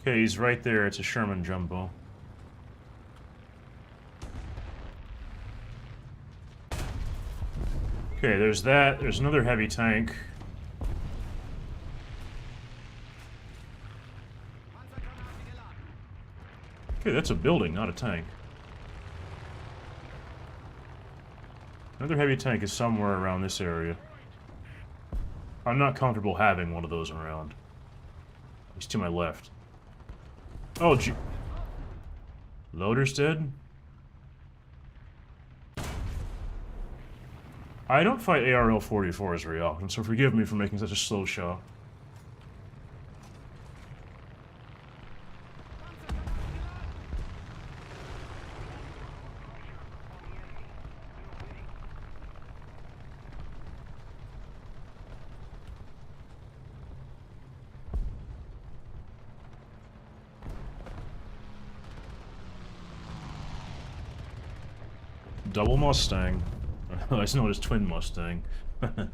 Okay, he's right there. It's a Sherman jumbo. Okay, there's that. There's another heavy tank. Okay, that's a building, not a tank. Another heavy tank is somewhere around this area. I'm not comfortable having one of those around. He's to my left. Oh, gee. Loader's dead? I don't fight ARL-44s very often, so forgive me for making such a slow shot. Double Mustang. It's known as Twin Mustang. Well,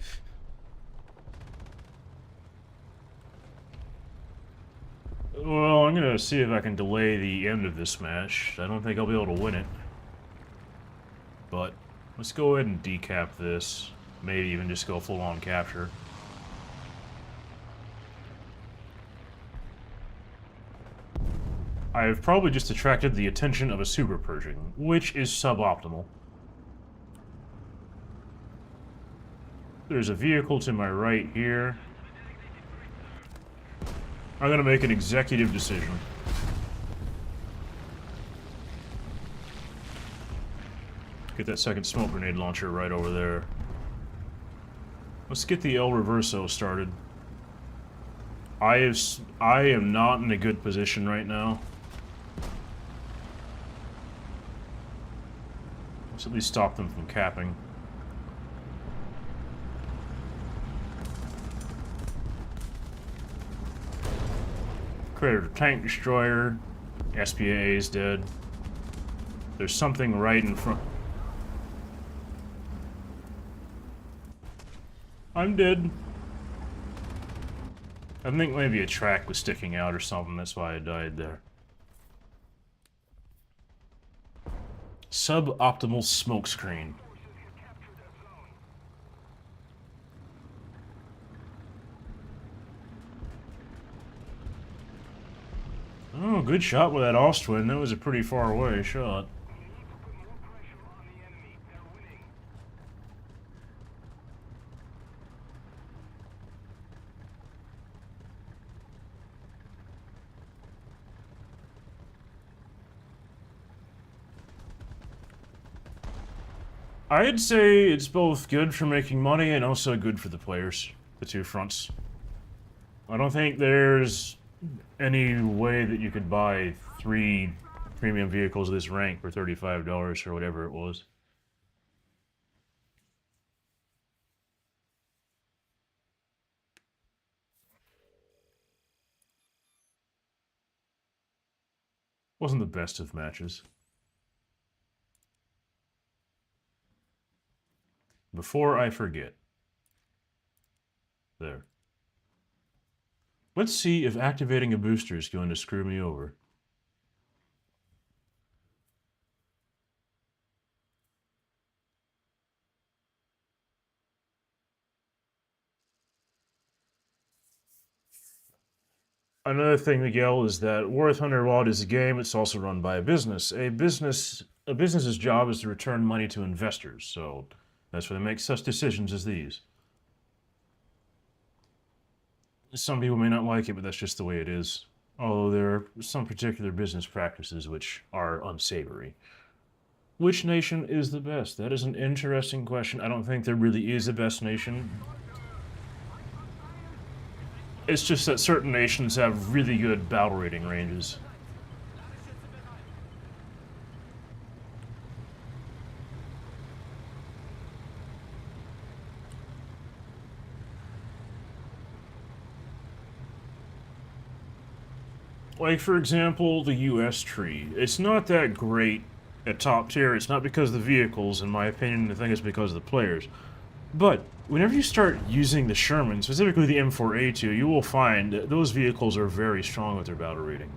I'm gonna see if I can delay the end of this match. I don't think I'll be able to win it. But, let's go ahead and decap this. Maybe even just go full-on capture. I've probably just attracted the attention of a Super Pershing, which is suboptimal. There's a vehicle to my right here. I'm gonna make an executive decision. Get that second smoke grenade launcher right over there. Let's get the El Reverso started. I am not in a good position right now. Let's at least stop them from capping. Created a tank destroyer. SPA is dead. There's something right in front. I'm dead. I think maybe a track was sticking out or something, that's why I died there. Suboptimal smokescreen. Oh, good shot with that Ostwind. That was a pretty far away shot. I'd say it's both good for making money and also good for the players, the two fronts. I don't think there's any way that you could buy 3 premium vehicles of this rank for $35 or whatever it was. Wasn't the best of matches. Before I forget. There. Let's see if activating a booster is going to screw me over. Another thing, Miguel, is that War with Underwater is a game. It's also run by a business. A business's job is to return money to investors. So that's why they make such decisions as these. Some people may not like it, but that's just the way it is. Although there are some particular business practices which are unsavory. Which nation is the best? That is an interesting question. I don't think there really is a best nation. It's just that certain nations have really good battle rating ranges. Like, for example, the US tree. It's not that great at top tier. It's not because of the vehicles, in my opinion. I think it's because of the players. But whenever you start using the Sherman, specifically the M4A2, you will find that those vehicles are very strong with their battle rating.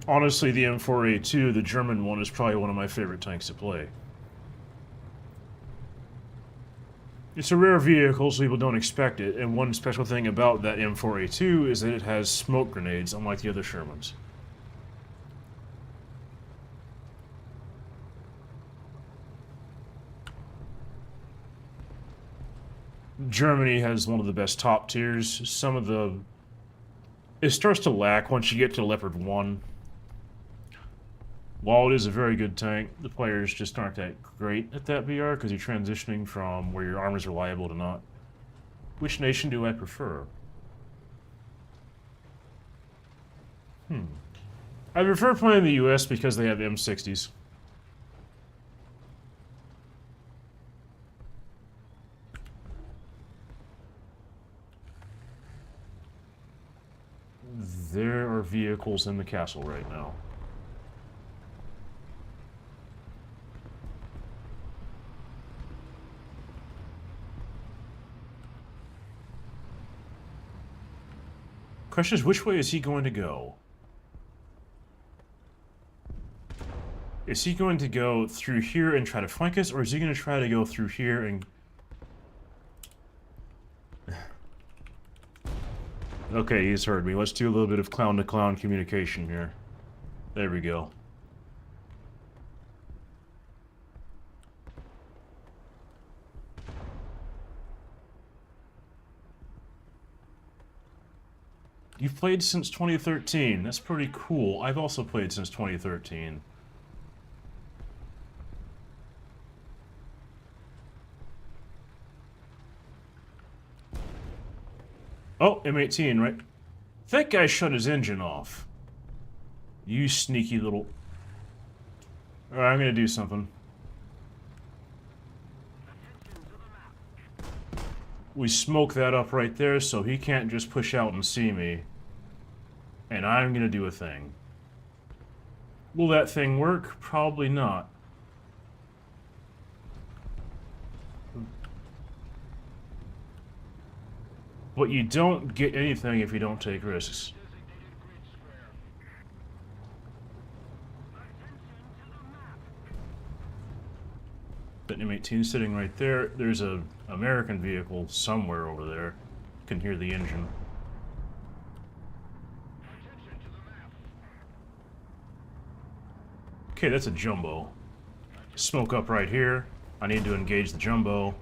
Honestly, the M4A2, the German one, is probably one of my favorite tanks to play. It's a rare vehicle, so people don't expect it, and one special thing about that M4A2 is that it has smoke grenades, unlike the other Shermans. Germany has one of the best top tiers. Some of the... It starts to lack once you get to Leopard 1. While it is a very good tank, the players just aren't that great at that BR because you're transitioning from where your armor is reliable to not. Which nation do I prefer? I prefer playing the US because they have M60s. There are vehicles in the castle right now. Question is, which way is he going to go? Is he going to go through here and try to flank us, or is he going to try to go through here and... Okay, he's heard me. Let's do a little bit of clown-to-clown communication here. There we go. You've played since 2013. That's pretty cool. I've also played since 2013. Oh, M18, right? That guy shut his engine off. You sneaky little... Alright, I'm gonna do something. We smoke that up right there so he can't just push out and see me. And I'm gonna do a thing. Will that thing work? Probably not. But you don't get anything if you don't take risks. That M18 sitting right there. There's a American vehicle somewhere over there. You can hear the engine. Okay, that's a jumbo. Smoke up right here. I need to engage the jumbo.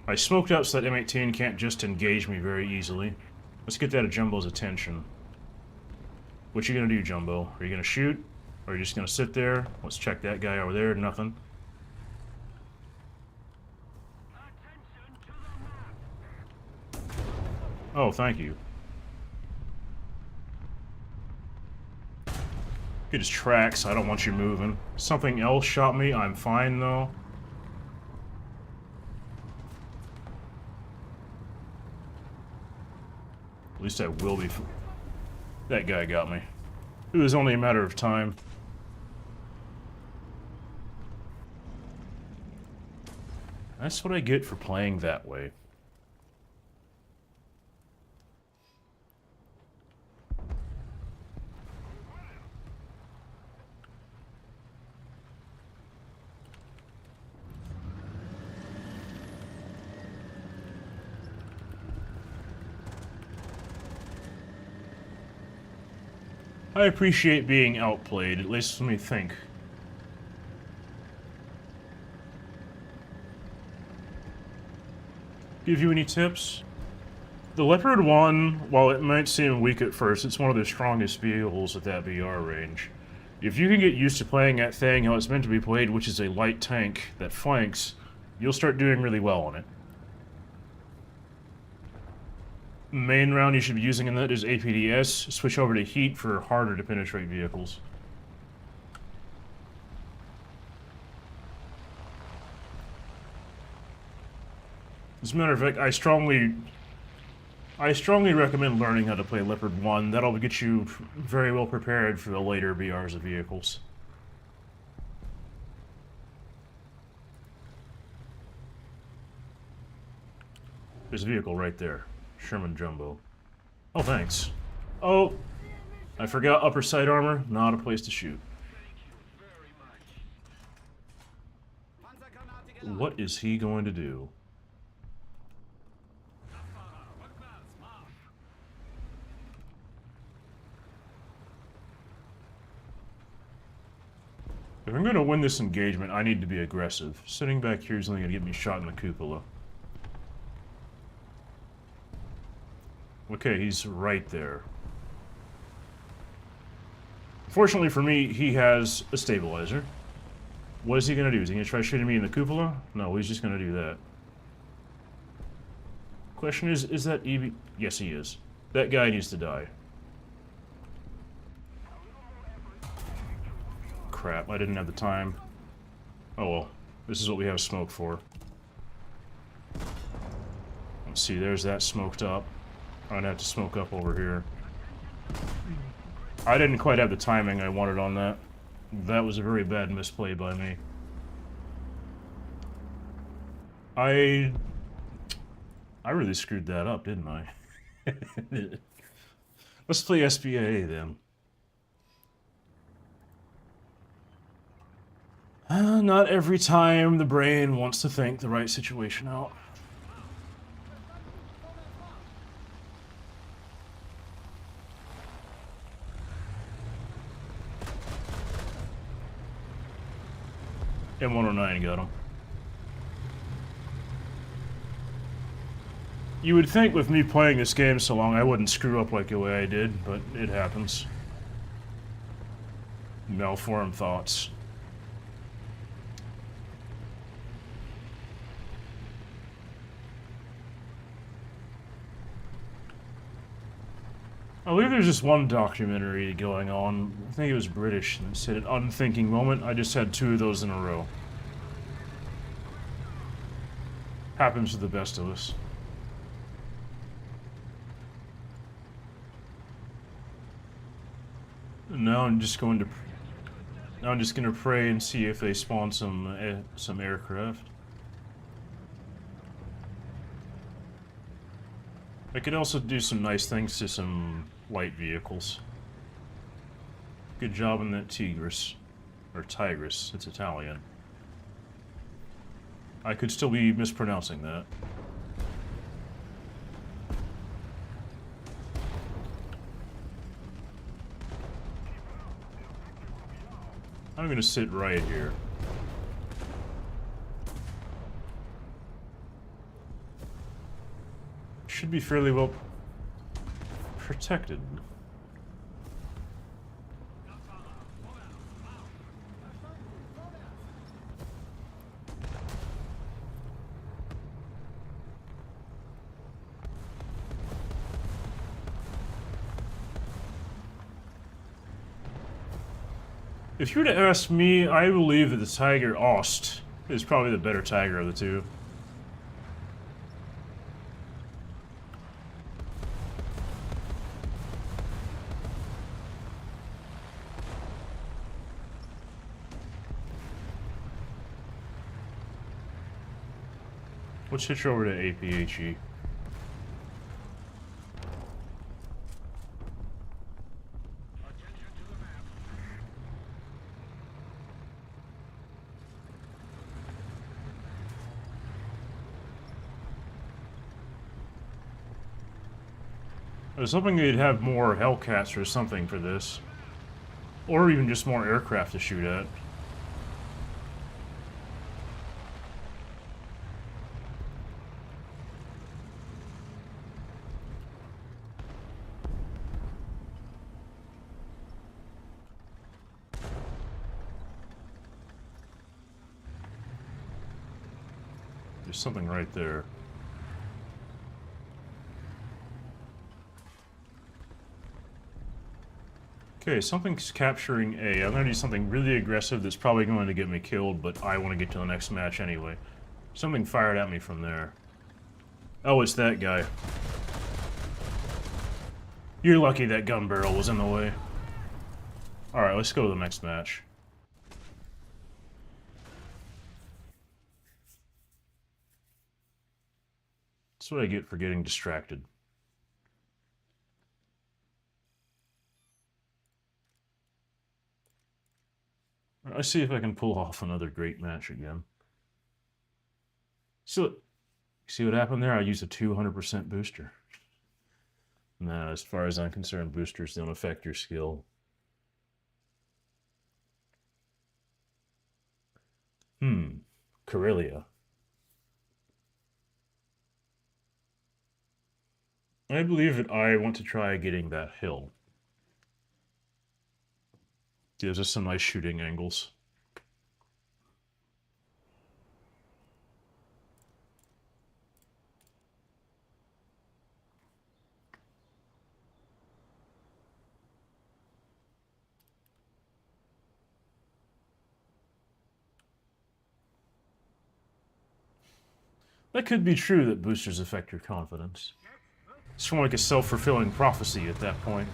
I smoked up so that M18 can't just engage me very easily. Let's get that at Jumbo's attention. What you gonna do, Jumbo? Are you gonna shoot? Or are you just gonna sit there? Let's check that guy over there. Nothing. Oh, thank you. Get his tracks. I don't want you moving. Something else shot me. I'm fine, though. At least I will be. That guy got me. It was only a matter of time. That's what I get for playing that way. I appreciate being outplayed, at least let me think. Give you any tips? The Leopard 1, while it might seem weak at first, it's one of the strongest vehicles at that BR range. If you can get used to playing that thing how it's meant to be played, which is a light tank that flanks, you'll start doing really well on it. Main round you should be using in that is APDS. Switch over to Heat for harder to penetrate vehicles. As a matter of fact, I strongly recommend learning how to play Leopard 1. That'll get you very well prepared for the later BRs of vehicles. There's a vehicle right there. Sherman Jumbo. Oh, thanks. Oh, I forgot upper sight armor. Not a place to shoot. What is he going to do? If I'm going to win this engagement, I need to be aggressive. Sitting back here is only going to get me shot in the cupola. Okay, he's right there. Fortunately for me, he has a stabilizer. What is he going to do? Is he going to try shooting me in the cupola? No, he's just going to do that. Question is that EV... Yes, he is. That guy needs to die. Crap, I didn't have the time. Oh well, this is what we have smoke for. Let's see, there's that smoked up. I'm gonna have to smoke up over here. I didn't quite have the timing I wanted on that. That was a very bad misplay by me. I really screwed that up, didn't I? Let's play SBA then. Not every time the brain wants to think the right situation out. M109 got him. You would think with me playing this game so long I wouldn't screw up like the way I did, but it happens. Malformed thoughts. I believe there's just one documentary going on. I think it was British, and it said an unthinking moment. I just had 2 of those in a row. Happens to the best of us. Now I'm just going to pray and see if they spawn some aircraft. I could also do some nice things to some light vehicles. Good job on that Tigris. Or Tigris, it's Italian. I could still be mispronouncing that. I'm gonna sit right here. Should be fairly well protected. If you were to ask me, I believe that the Tiger Ost is probably the better Tiger of the two. Let's switch over to APHE. I was hoping they'd have more Hellcats or something for this. Or even just more aircraft to shoot at. There's something right there. Okay, something's capturing A. I'm going to do something really aggressive that's probably going to get me killed, but I want to get to the next match anyway. Something fired at me from there. Oh, it's that guy. You're lucky that gun barrel was in the way. Alright, let's go to the next match. what I get for getting distracted. Let's see if I can pull off another great match again. So, see what happened there? I used a 200% booster. Nah, as far as I'm concerned, boosters don't affect your skill. Corellia. I believe that I want to try getting that hill. Gives us some nice shooting angles. That could be true that boosters affect your confidence. It's more like a self-fulfilling prophecy at that point.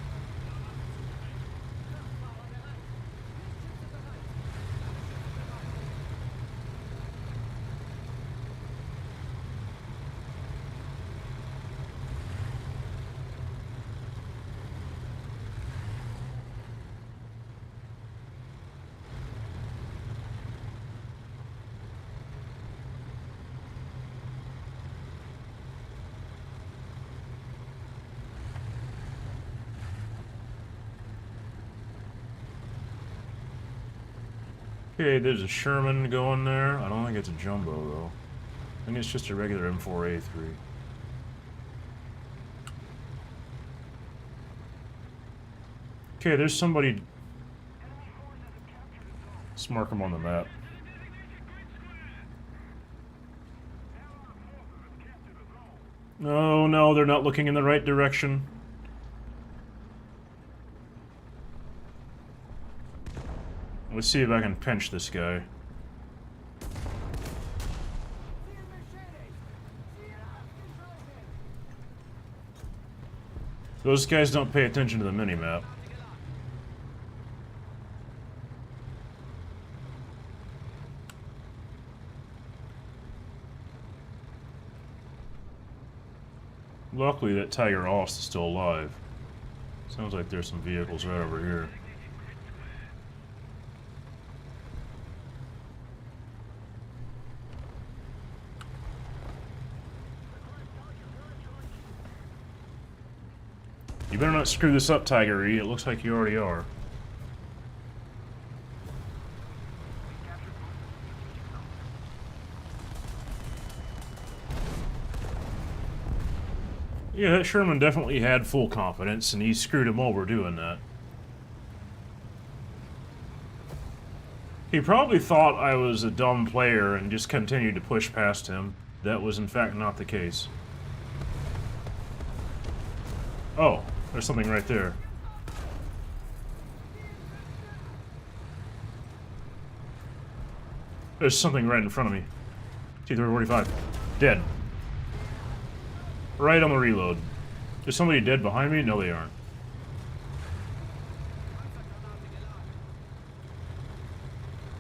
Okay, there's a Sherman going there. I don't think it's a jumbo, though. I think it's just a regular M4A3. Okay, there's somebody. Let's mark them on the map. No, no, they're not looking in the right direction. Let's see if I can pinch this guy. Those guys don't pay attention to the minimap. Luckily, that Tiger Ost is still alive. Sounds like there's some vehicles right over here. You better not screw this up, Tiger E. It looks like you already are. Yeah, that Sherman definitely had full confidence, and he screwed him over doing that. He probably thought I was a dumb player and just continued to push past him. That was in fact not the case. Oh, there's something right there. There's something right in front of me. T-345. Dead. Right on the reload. Is somebody dead behind me? No, they aren't.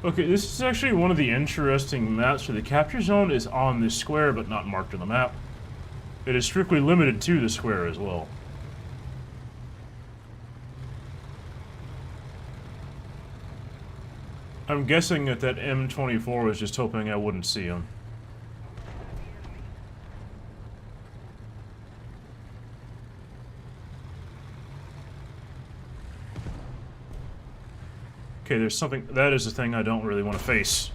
Okay, this is actually one of the interesting maps where the capture zone is on this square but not marked on the map. It is strictly limited to the square as well. I'm guessing that that M24 was just hoping I wouldn't see him. Okay, there's something. That is the thing I don't really want to face.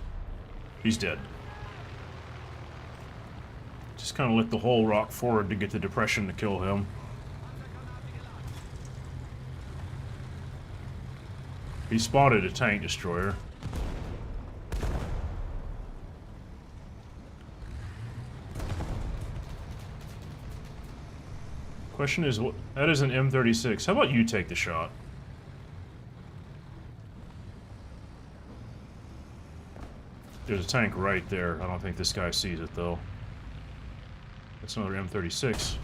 He's dead. Just kind of lit the whole rock forward to get the depression to kill him. He spotted a tank destroyer. Question is, that is an M36. How about you take the shot? There's a tank right there. I don't think this guy sees it, though. That's another M36.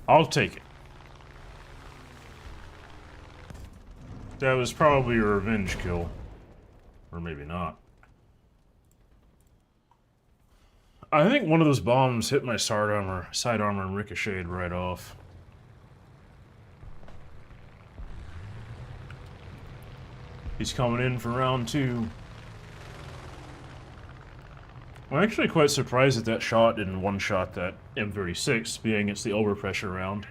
I'll take it. That was probably a revenge kill. Or maybe not. I think one of those bombs hit my side armor and ricocheted right off. He's coming in for round 2. I'm actually quite surprised that that shot didn't one-shot that M36, being it's the overpressure round.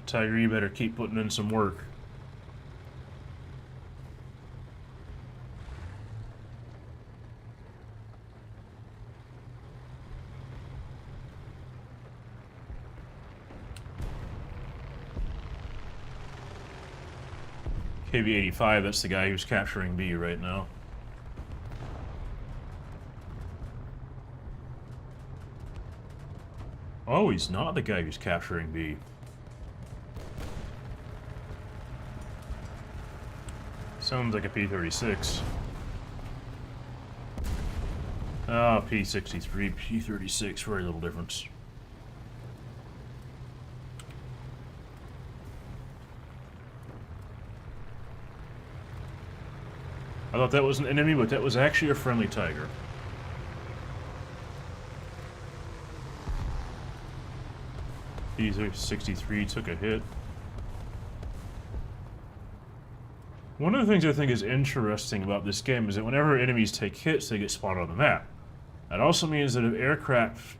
Tiger, you better keep putting in some work. KB-85, that's the guy who's capturing B right now. Oh, he's not the guy who's capturing B. Sounds like a P-36. Ah, P-63, P-36, very little difference. I thought that was an enemy, but that was actually a friendly Tiger. P-63 took a hit. One of the things I think is interesting about this game is that whenever enemies take hits, they get spotted on the map. That also means that if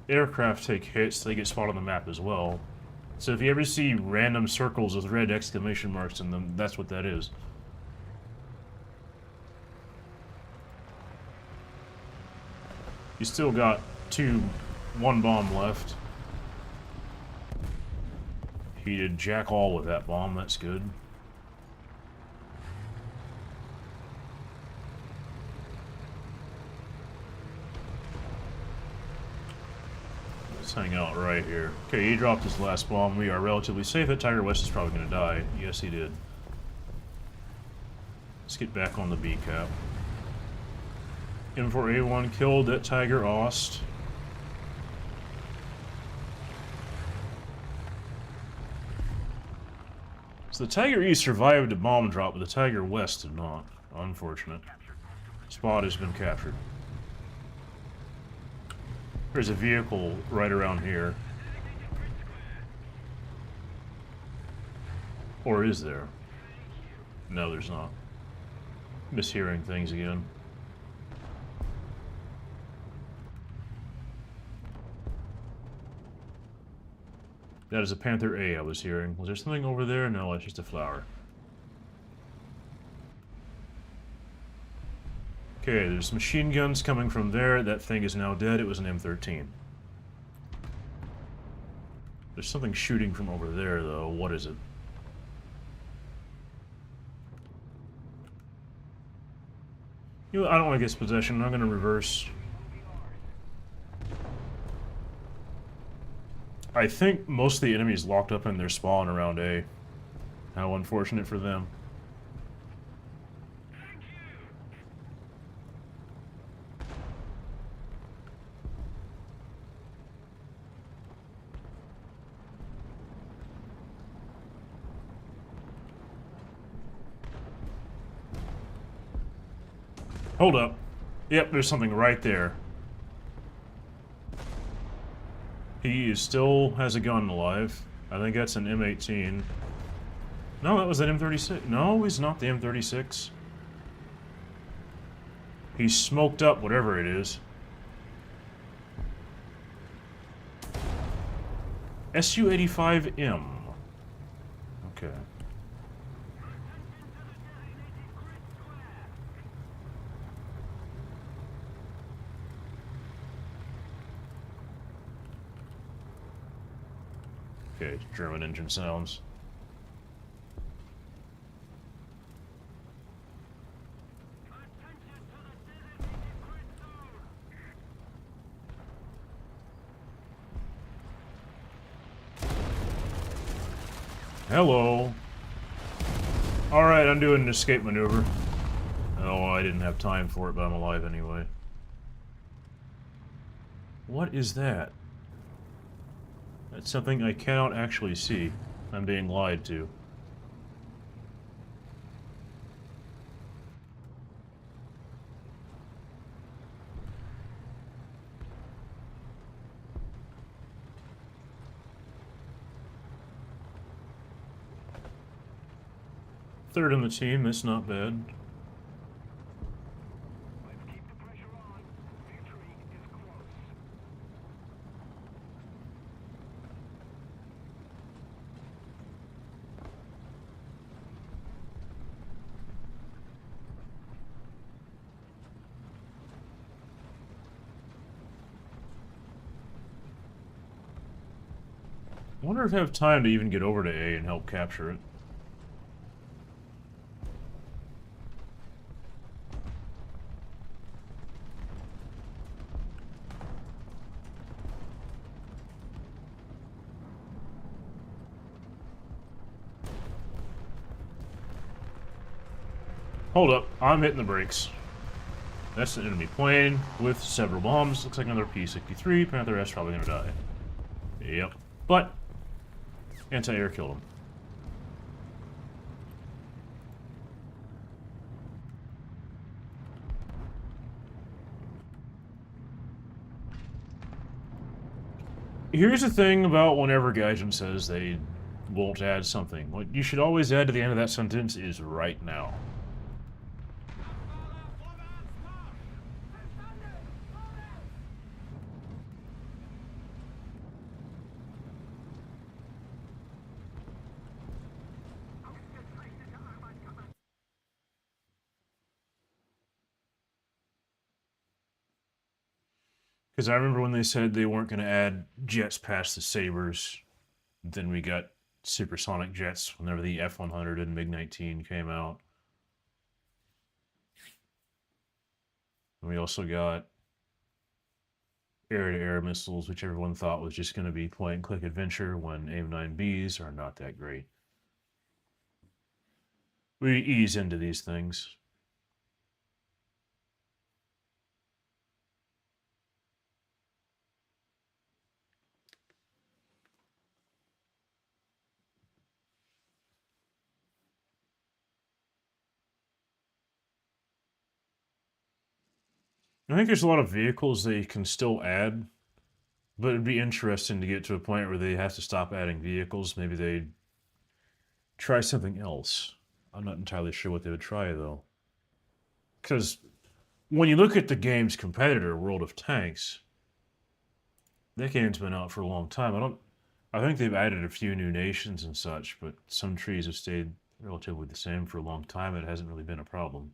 aircraft take hits, they get spotted on the map as well. So if you ever see random circles with red exclamation marks in them, that's what that is. You still got one bomb left. He did jack all with that bomb, that's good. Let's hang out right here. Okay, he dropped his last bomb. We are relatively safe. That Tiger West is probably going to die. Yes, he did. Let's get back on the B cap. M4A1 killed that Tiger Ost. So the Tiger East survived a bomb drop, but the Tiger West did not. Unfortunate. Spot has been captured. There's a vehicle right around here. Or is there? No, there's not. Mishearing things again. That is a Panther A I was hearing. Was there something over there? No, it's just a flower. Okay, there's machine guns coming from there. That thing is now dead. It was an M13. There's something shooting from over there, though. What is it? You know, I don't want to get possession. I'm going to reverse. I think most of the enemies locked up in their spawn around A. How unfortunate for them. Hold up. Yep, there's something right there. He still has a gun alive. I think that's an M18. No, that was an M36. No, he's not the M36. He's smoked up whatever it is. Su-85M. Okay. Okay, German engine sounds. Hello. Alright, I'm doing an escape maneuver. Oh, I didn't have time for it, but I'm alive anyway. What is that? That's something I cannot actually see. I'm being lied to. Third on the team, that's not bad. Let's keep the pressure on. Victory is close. I wonder if I have time to even get over to A and help capture it. Hold up, I'm hitting the brakes. That's an enemy plane with several bombs. Looks like another P-63. Panther S probably gonna die. Yep. But anti-air killed him. Here's the thing about whenever Gaijin says they won't add something. What you should always add to the end of that sentence is right now. Because I remember when they said they weren't going to add jets past the Sabres, then we got supersonic jets whenever the F-100 and MiG-19 came out. And we also got air-to-air missiles, which everyone thought was just going to be point-and-click adventure when AIM-9Bs are not that great. We ease into these things. I think there's a lot of vehicles they can still add, but it'd be interesting to get to a point where they have to stop adding vehicles. Maybe they try something else. I'm not entirely sure what they would try, though. Because when you look at the game's competitor, World of Tanks, that game's been out for a long time. I think they've added a few new nations and such, but some trees have stayed relatively the same for a long time. It hasn't really been a problem.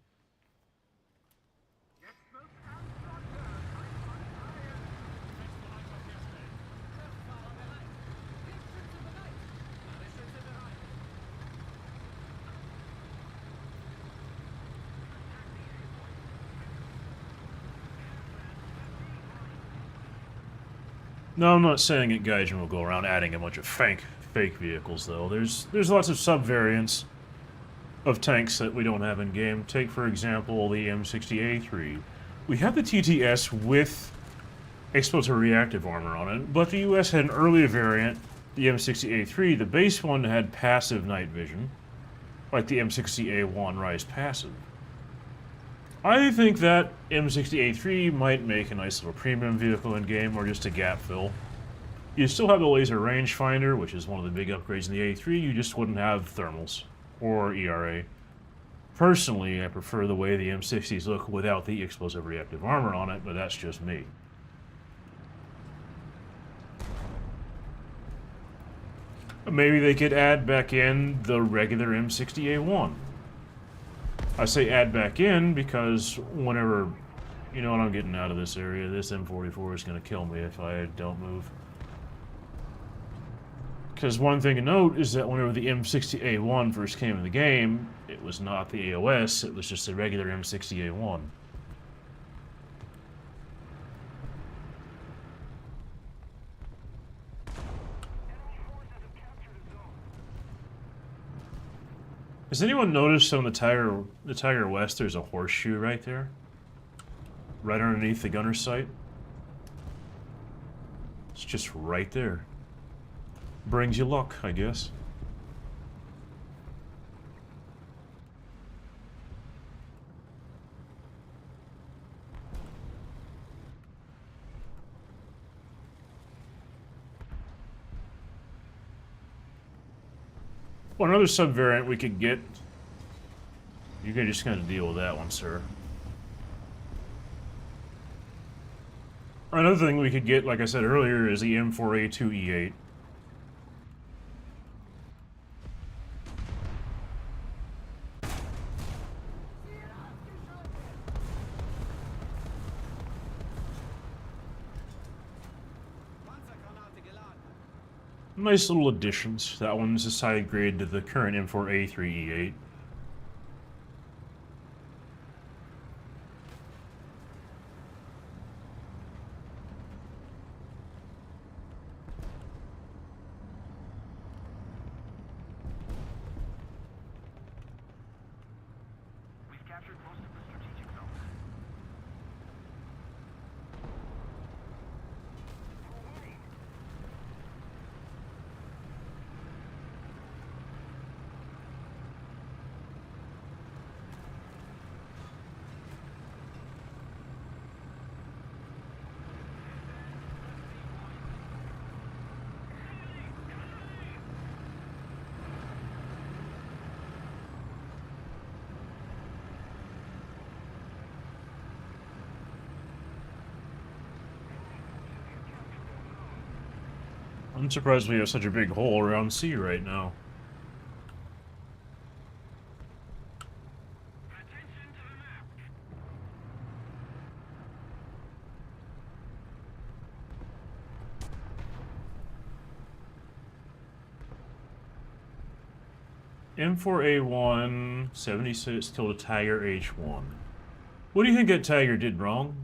No, I'm not saying that Gaijin will go around adding a bunch of fake vehicles, though. There's lots of subvariants of tanks that we don't have in game. Take, for example, the M60A3. We have the TTS with explosive reactive armor on it, but the US had an earlier variant, the M60A3. The base one had passive night vision, like the M60A1 Rise passive. I think that M60A3 might make a nice little premium vehicle in game, or just a gap fill. You still have the laser rangefinder, which is one of the big upgrades in the A3. You just wouldn't have thermals or ERA. Personally, I prefer the way the M60s look without the explosive reactive armor on it, but that's just me. Maybe they could add back in the regular M60A1. I say add back in because whenever, you know what, I'm getting out of this area. This M44 is going to kill me if I don't move. Because one thing to note is that whenever the M60A1 first came in the game, it was not the AOS, it was just a regular M60A1. Has anyone noticed on the Tiger West there's a horseshoe right there? Right underneath the gunner's sight? It's just right there. Brings you luck, I guess. Well, another subvariant we could get. You're just gonna deal with that one, sir. Another thing we could get, like I said earlier, is the M4A2E8. Nice little additions. That one's a side grade to the current M4A3E8. We've captured most of the strategic zone. I'm surprised we have such a big hole around C right now. M4A1, 76 killed a Tiger H1. What do you think that Tiger did wrong?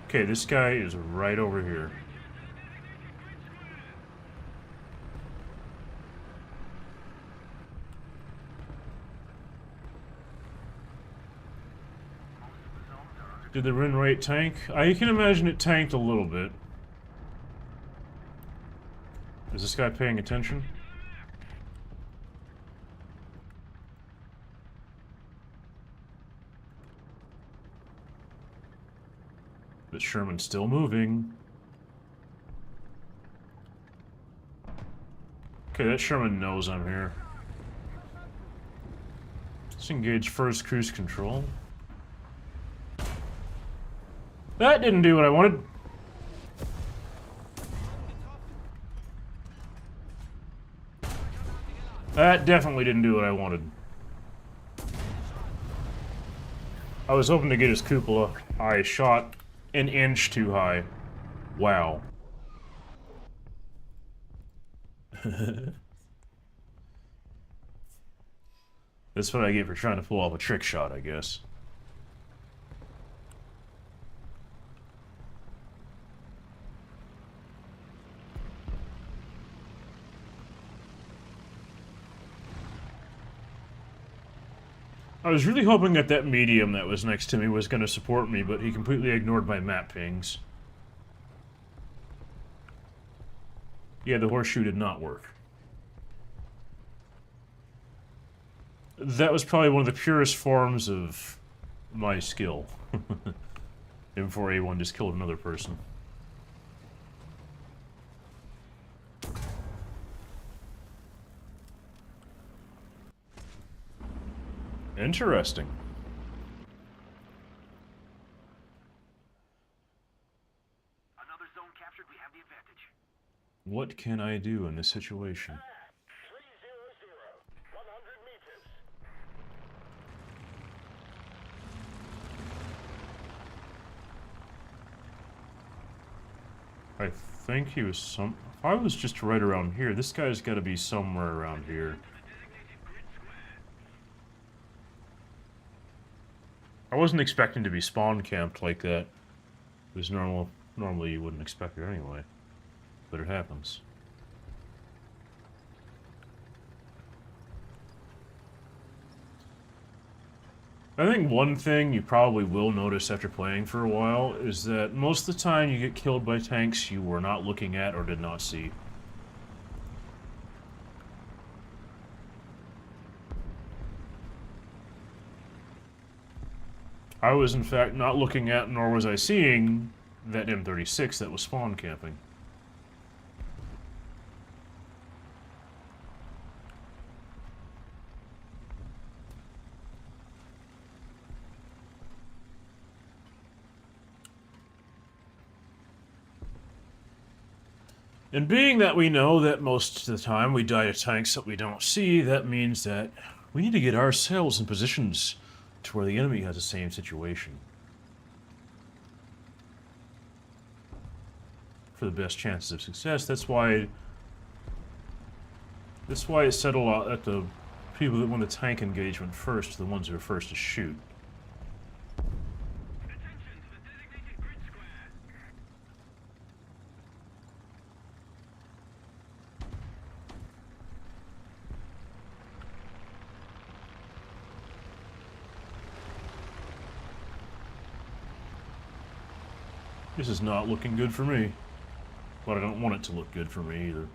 Okay, this guy is right over here. Did the win rate tank? I can imagine it tanked a little bit. Is this guy paying attention? But Sherman's still moving. Okay, that Sherman knows I'm here. Let's engage first cruise control. That didn't do what I wanted. That definitely didn't do what I wanted. I was hoping to get his cupola. I shot an inch too high. Wow. That's what I get for trying to pull off a trick shot, I guess. I was really hoping that that medium that was next to me was going to support me, but he completely ignored my map pings. Yeah, the horseshoe did not work. That was probably one of the purest forms of my skill. M4A1 just killed another person. Interesting. Another zone captured, we have the advantage. What can I do in this situation? 300, 100 meters. I think he was some... If I was just right around here, this guy's got to be somewhere around here. I wasn't expecting to be spawn camped like that. It was normal. Normally you wouldn't expect it anyway. But it happens. I think one thing you probably will notice after playing for a while is that most of the time you get killed by tanks you were not looking at or did not see. I was in fact not looking at, nor was I seeing, that M36 that was spawn camping. And being that we know that most of the time we die to tanks that we don't see, that means that we need to get ourselves in positions to where the enemy has the same situation. For the best chances of success. That's why it's said a lot that the people that win the tank engagement first are the ones who are first to shoot. Attention to the designated grid square. This is not looking good for me. But I don't want it to look good for me either.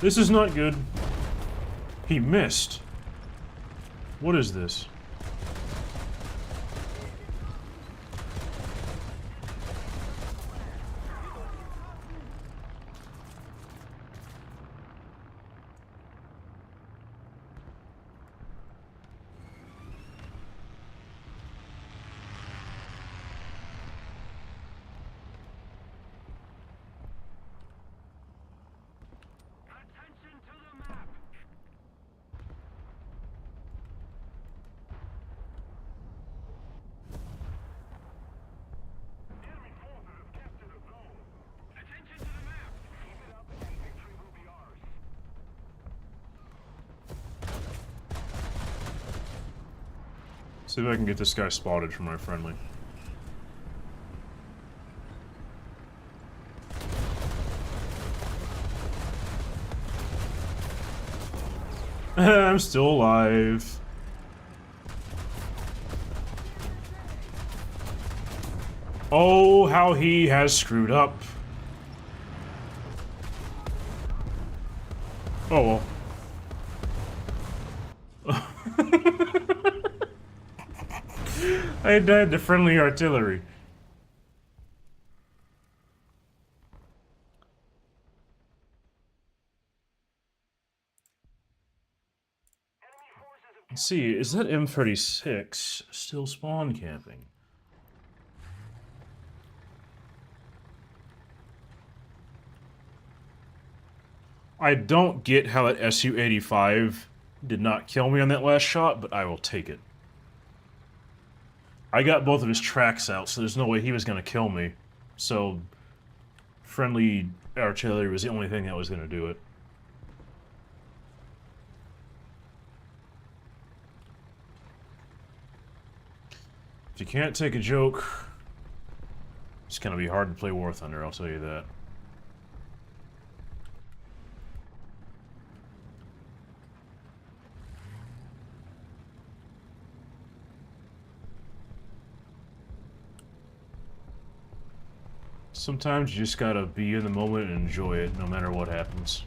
This is not good. He missed. What is this? Attention to the map. Enemy forces have captured a zone. Attention to the map. Keep it up and victory will be ours. See if I can get this guy spotted for my friendly. I'm still alive. Oh, how he has screwed up. Oh well. I died to friendly artillery. Let's see, is that M36 still spawn camping? I don't get how that Su-85 did not kill me on that last shot, but I will take it. I got both of his tracks out, so there's no way he was going to kill me. So, friendly artillery was the only thing that was going to do it. If you can't take a joke, it's going to be hard to play War Thunder, I'll tell you that. Sometimes you just gotta be in the moment and enjoy it, no matter what happens.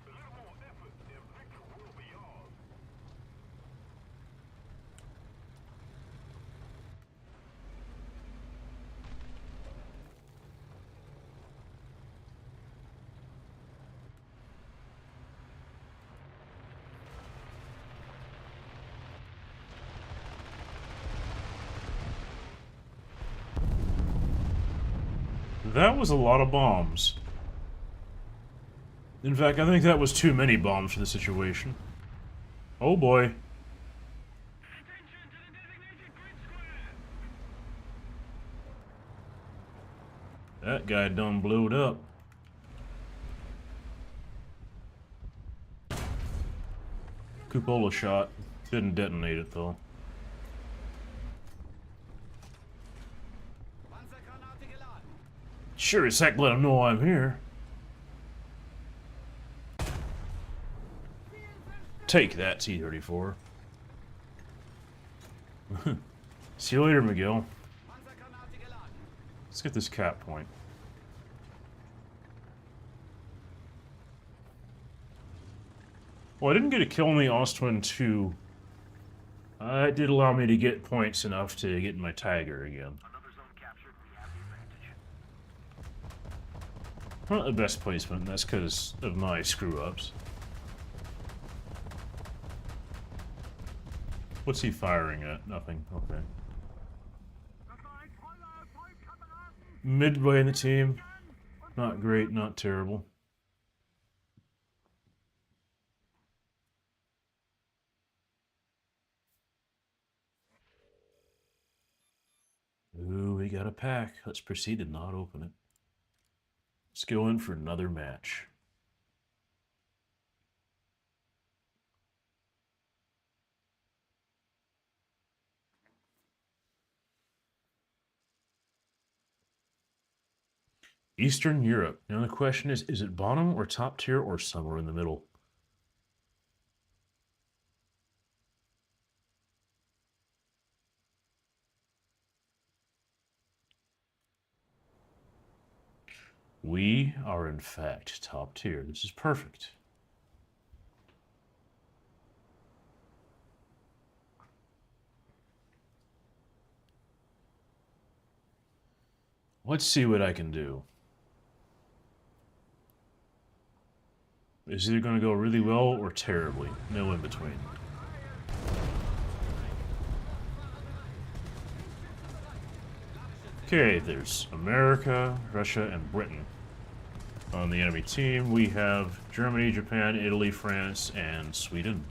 A little more effort and victory will be ours. That was a lot of bombs. In fact, I think that was too many bombs for the situation. Oh boy. Attention to the designated grid square. That guy done blowed up. Cupola shot. Didn't detonate it, though. Sure as heck let him know I'm here. Take that, T-34. See you later, Miguel. Let's get this cap point. Well, I didn't get a kill on the Ostwind 2. It did allow me to get points enough to get my Tiger again. Another zone captured. We have the advantage. Not the best placement, and that's because of my screw-ups. What's he firing at? Nothing. Okay. Midway in the team. Not great, not terrible. Ooh, we got a pack. Let's proceed to not open it. Let's go in for another match. Eastern Europe. Now the question is it bottom or top tier or somewhere in the middle? We are in fact top tier. This is perfect. Let's see what I can do. It's either going to go really well or terribly. No in between. Okay, there's America, Russia, and Britain. On the enemy team, we have Germany, Japan, Italy, France, and Sweden.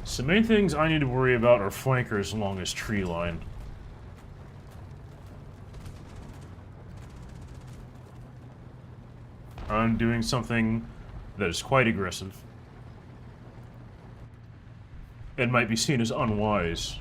So main things I need to worry about are flankers along this tree line. I'm doing something that is quite aggressive. It might be seen as unwise.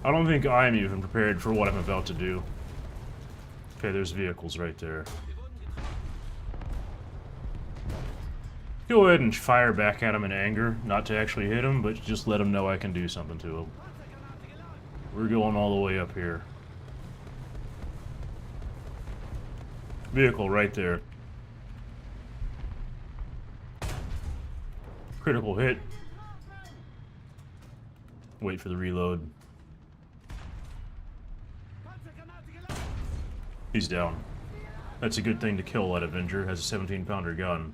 I don't think I'm even prepared for what I'm about to do. Okay, there's vehicles right there. Go ahead and fire back at him in anger, not to actually hit him, but just let him know I can do something to him. We're going all the way up here. Vehicle right there. Critical hit. Wait for the reload. He's down. That's a good thing to kill that Avenger. Has a 17-pounder gun.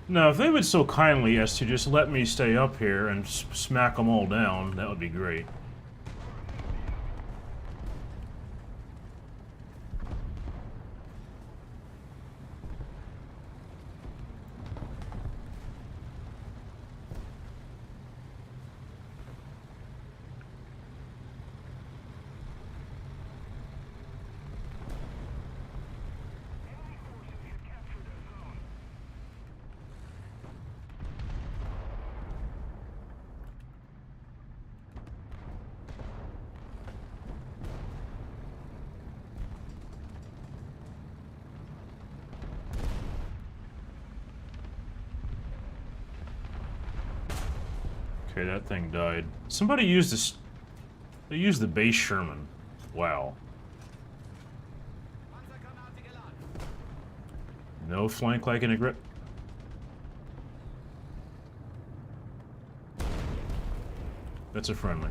Now, if they would so kindly as to just let me stay up here and smack them all down, that would be great. Okay, that thing died. Somebody used this. They used the base Sherman. Wow. No flank like an aggressive. That's a friendly.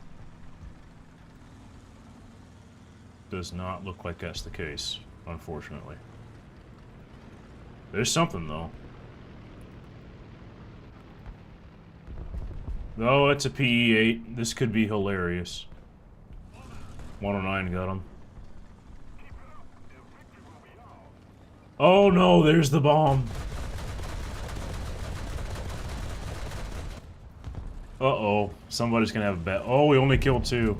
Does not look like that's the case, unfortunately. There's something, though. Oh, it's a PE-8. This could be hilarious. 109 got him. Oh no, there's the bomb. Uh-oh. Somebody's gonna have a bet. Oh, we only killed 2.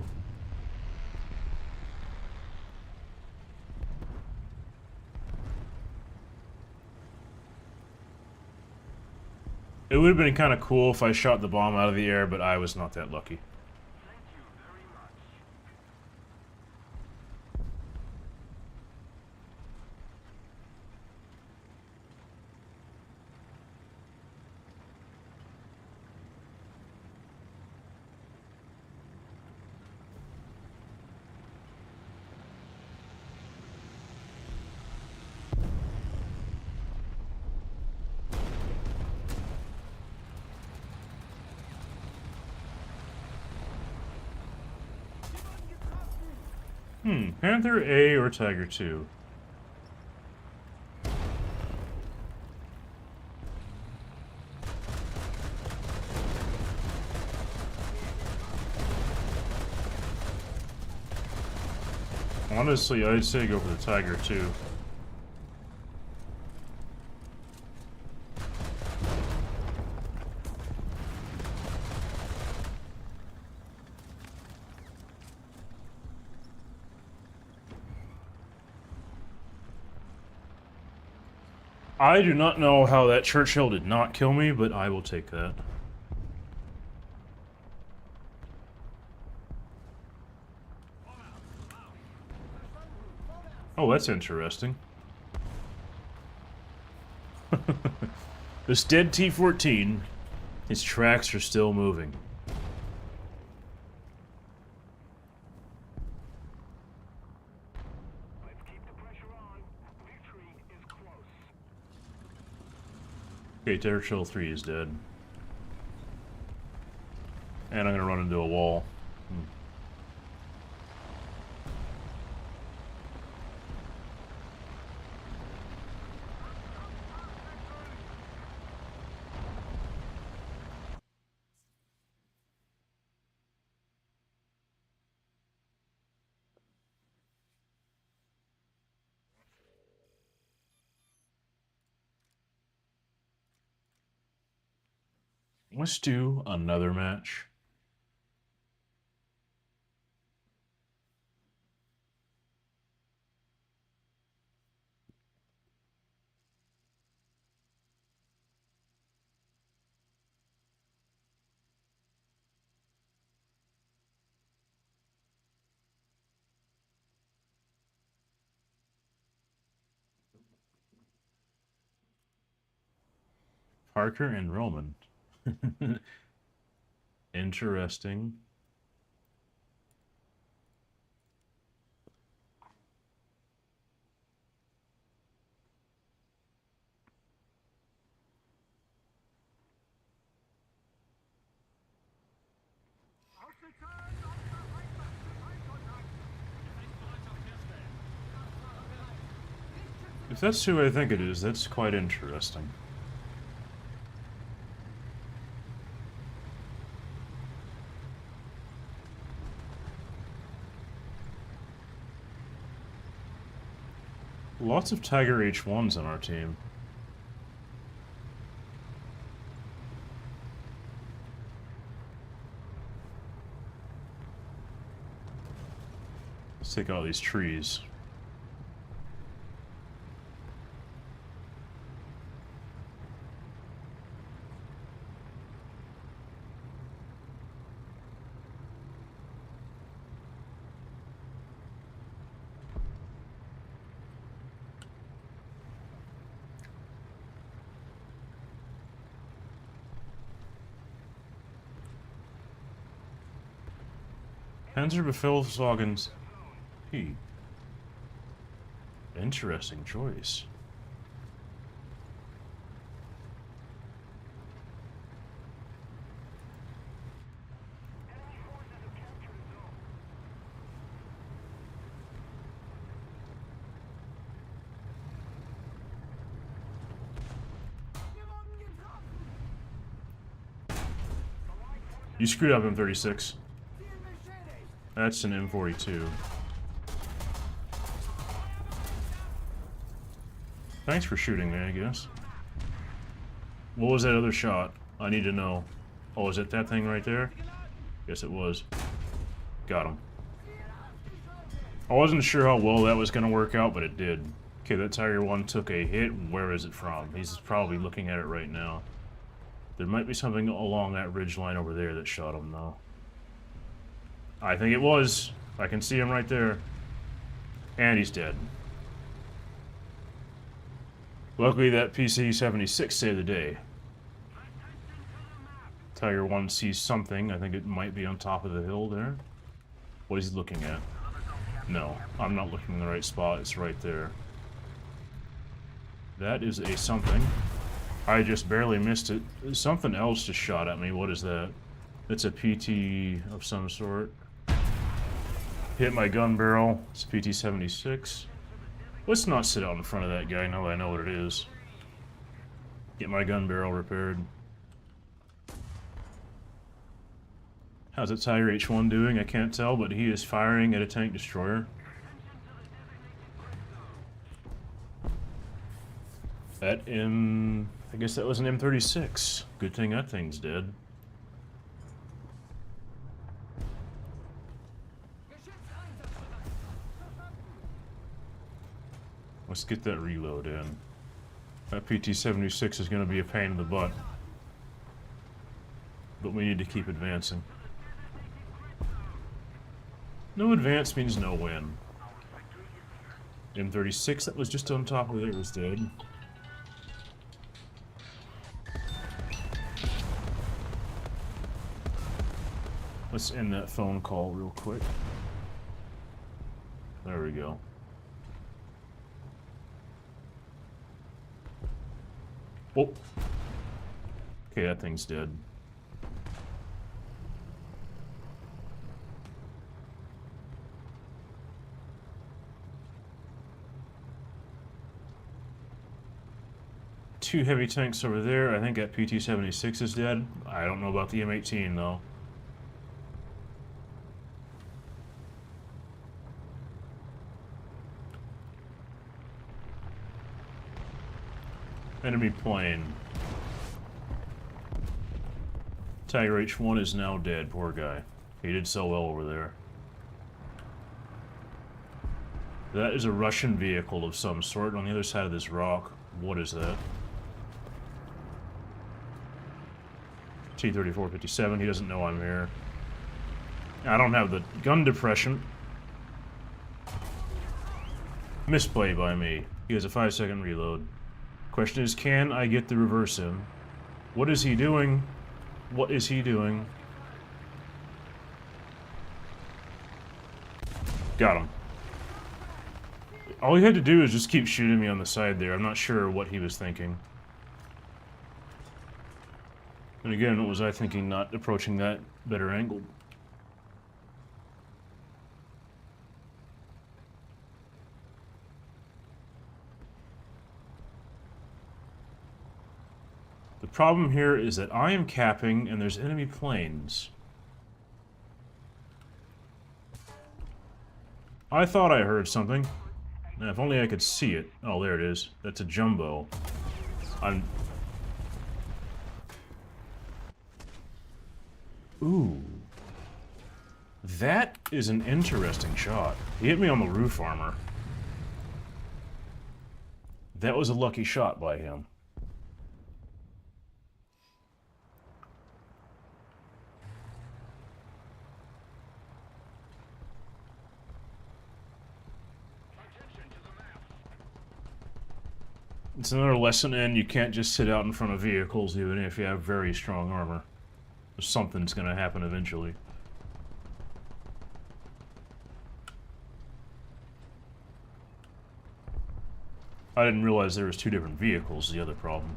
It would have been kind of cool if I shot the bomb out of the air, but I was not that lucky. Thank you very much. Panther A or Tiger 2? Honestly, I'd say go for the Tiger 2. I do not know how that Churchill did not kill me, but I will take that. Oh, that's interesting. This dead T-14, its tracks are still moving. Let's keep the pressure on. Victory is close. Okay, Churchill 3 is dead. And I'm gonna run into a wall. Let's do another match. Parker and Roman. Interesting. If that's who I think it is, that's quite interesting. Lots of Tiger H1s on our team. Let's take out these trees. Panzerbefehlswagens P. Interesting choice. You screwed up, M36. That's an M42. Thanks for shooting me, I guess. What was that other shot? I need to know. Oh, is it that thing right there? Yes, it was. Got him. I wasn't sure how well that was going to work out, but it did. Okay, that Tiger 1 took a hit. Where is it from? He's probably looking at it right now. There might be something along that ridge line over there that shot him, though. I think it was. I can see him right there. And he's dead. Luckily, that PC-76 saved the day. Tiger 1 sees something. I think it might be on top of the hill there. What is he looking at? No, I'm not looking in the right spot. It's right there. That is a something. I just barely missed it. Something else just shot at me. What is that? It's a PT of some sort. Hit my gun barrel. It's a PT-76. Let's not sit out in front of that guy now that I know what it is. Get my gun barrel repaired. How's that Tiger H1 doing? I can't tell, but he is firing at a tank destroyer. That I guess that was an M36. Good thing that thing's dead. Let's get that reload in. That PT-76 is going to be a pain in the butt. But we need to keep advancing. No advance means no win. M36 that was just on top of there is dead. Let's end that phone call real quick. There we go. Oh. Okay, that thing's dead. Two heavy tanks over there. I think that PT-76 is dead. I don't know about the M18 though. Enemy plane. Tiger H1 is now dead, poor guy. He did so well over there. That is a Russian vehicle of some sort on the other side of this rock. What is that? T-3457, he doesn't know I'm here. I don't have the gun depression. Misplay by me. He has a 5-second reload. Question is, can I get the reverse in? What is he doing? What is he doing? Got him. All he had to do is just keep shooting me on the side there. I'm not sure what he was thinking. And again, what was I thinking, not approaching that better angle? The problem here is that I am capping and there's enemy planes. I thought I heard something. Now, if only I could see it. Oh, there it is. That's a jumbo. Ooh. That is an interesting shot. He hit me on the roof armor. That was a lucky shot by him. It's another lesson in you can't just sit out in front of vehicles even if you have very strong armor. Something's gonna happen eventually. I didn't realize there was two different vehicles, the other problem.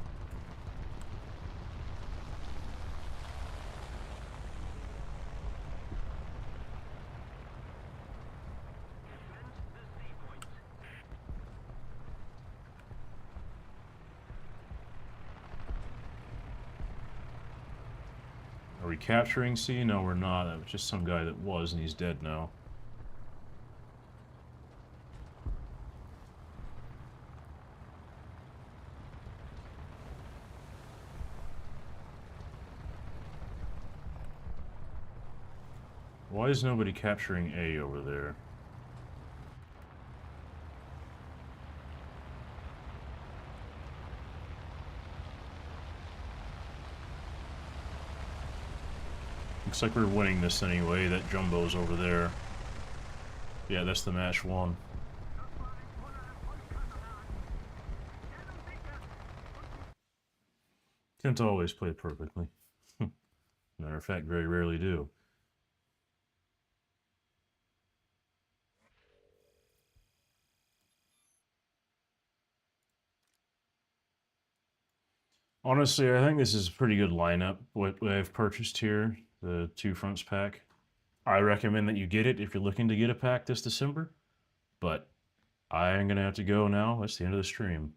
Are we capturing C? No, we're not. That was just some guy that was, and he's dead now. Why is nobody capturing A over there? Looks like we're winning this anyway. That jumbo's over there. Yeah, that's the match won. Can't always play perfectly. Matter of fact, very rarely do. Honestly, I think this is a pretty good lineup, what I've purchased here, the 2 fronts pack. I recommend that you get it if you're looking to get a pack this December, but I am going to have to go now. That's the end of the stream.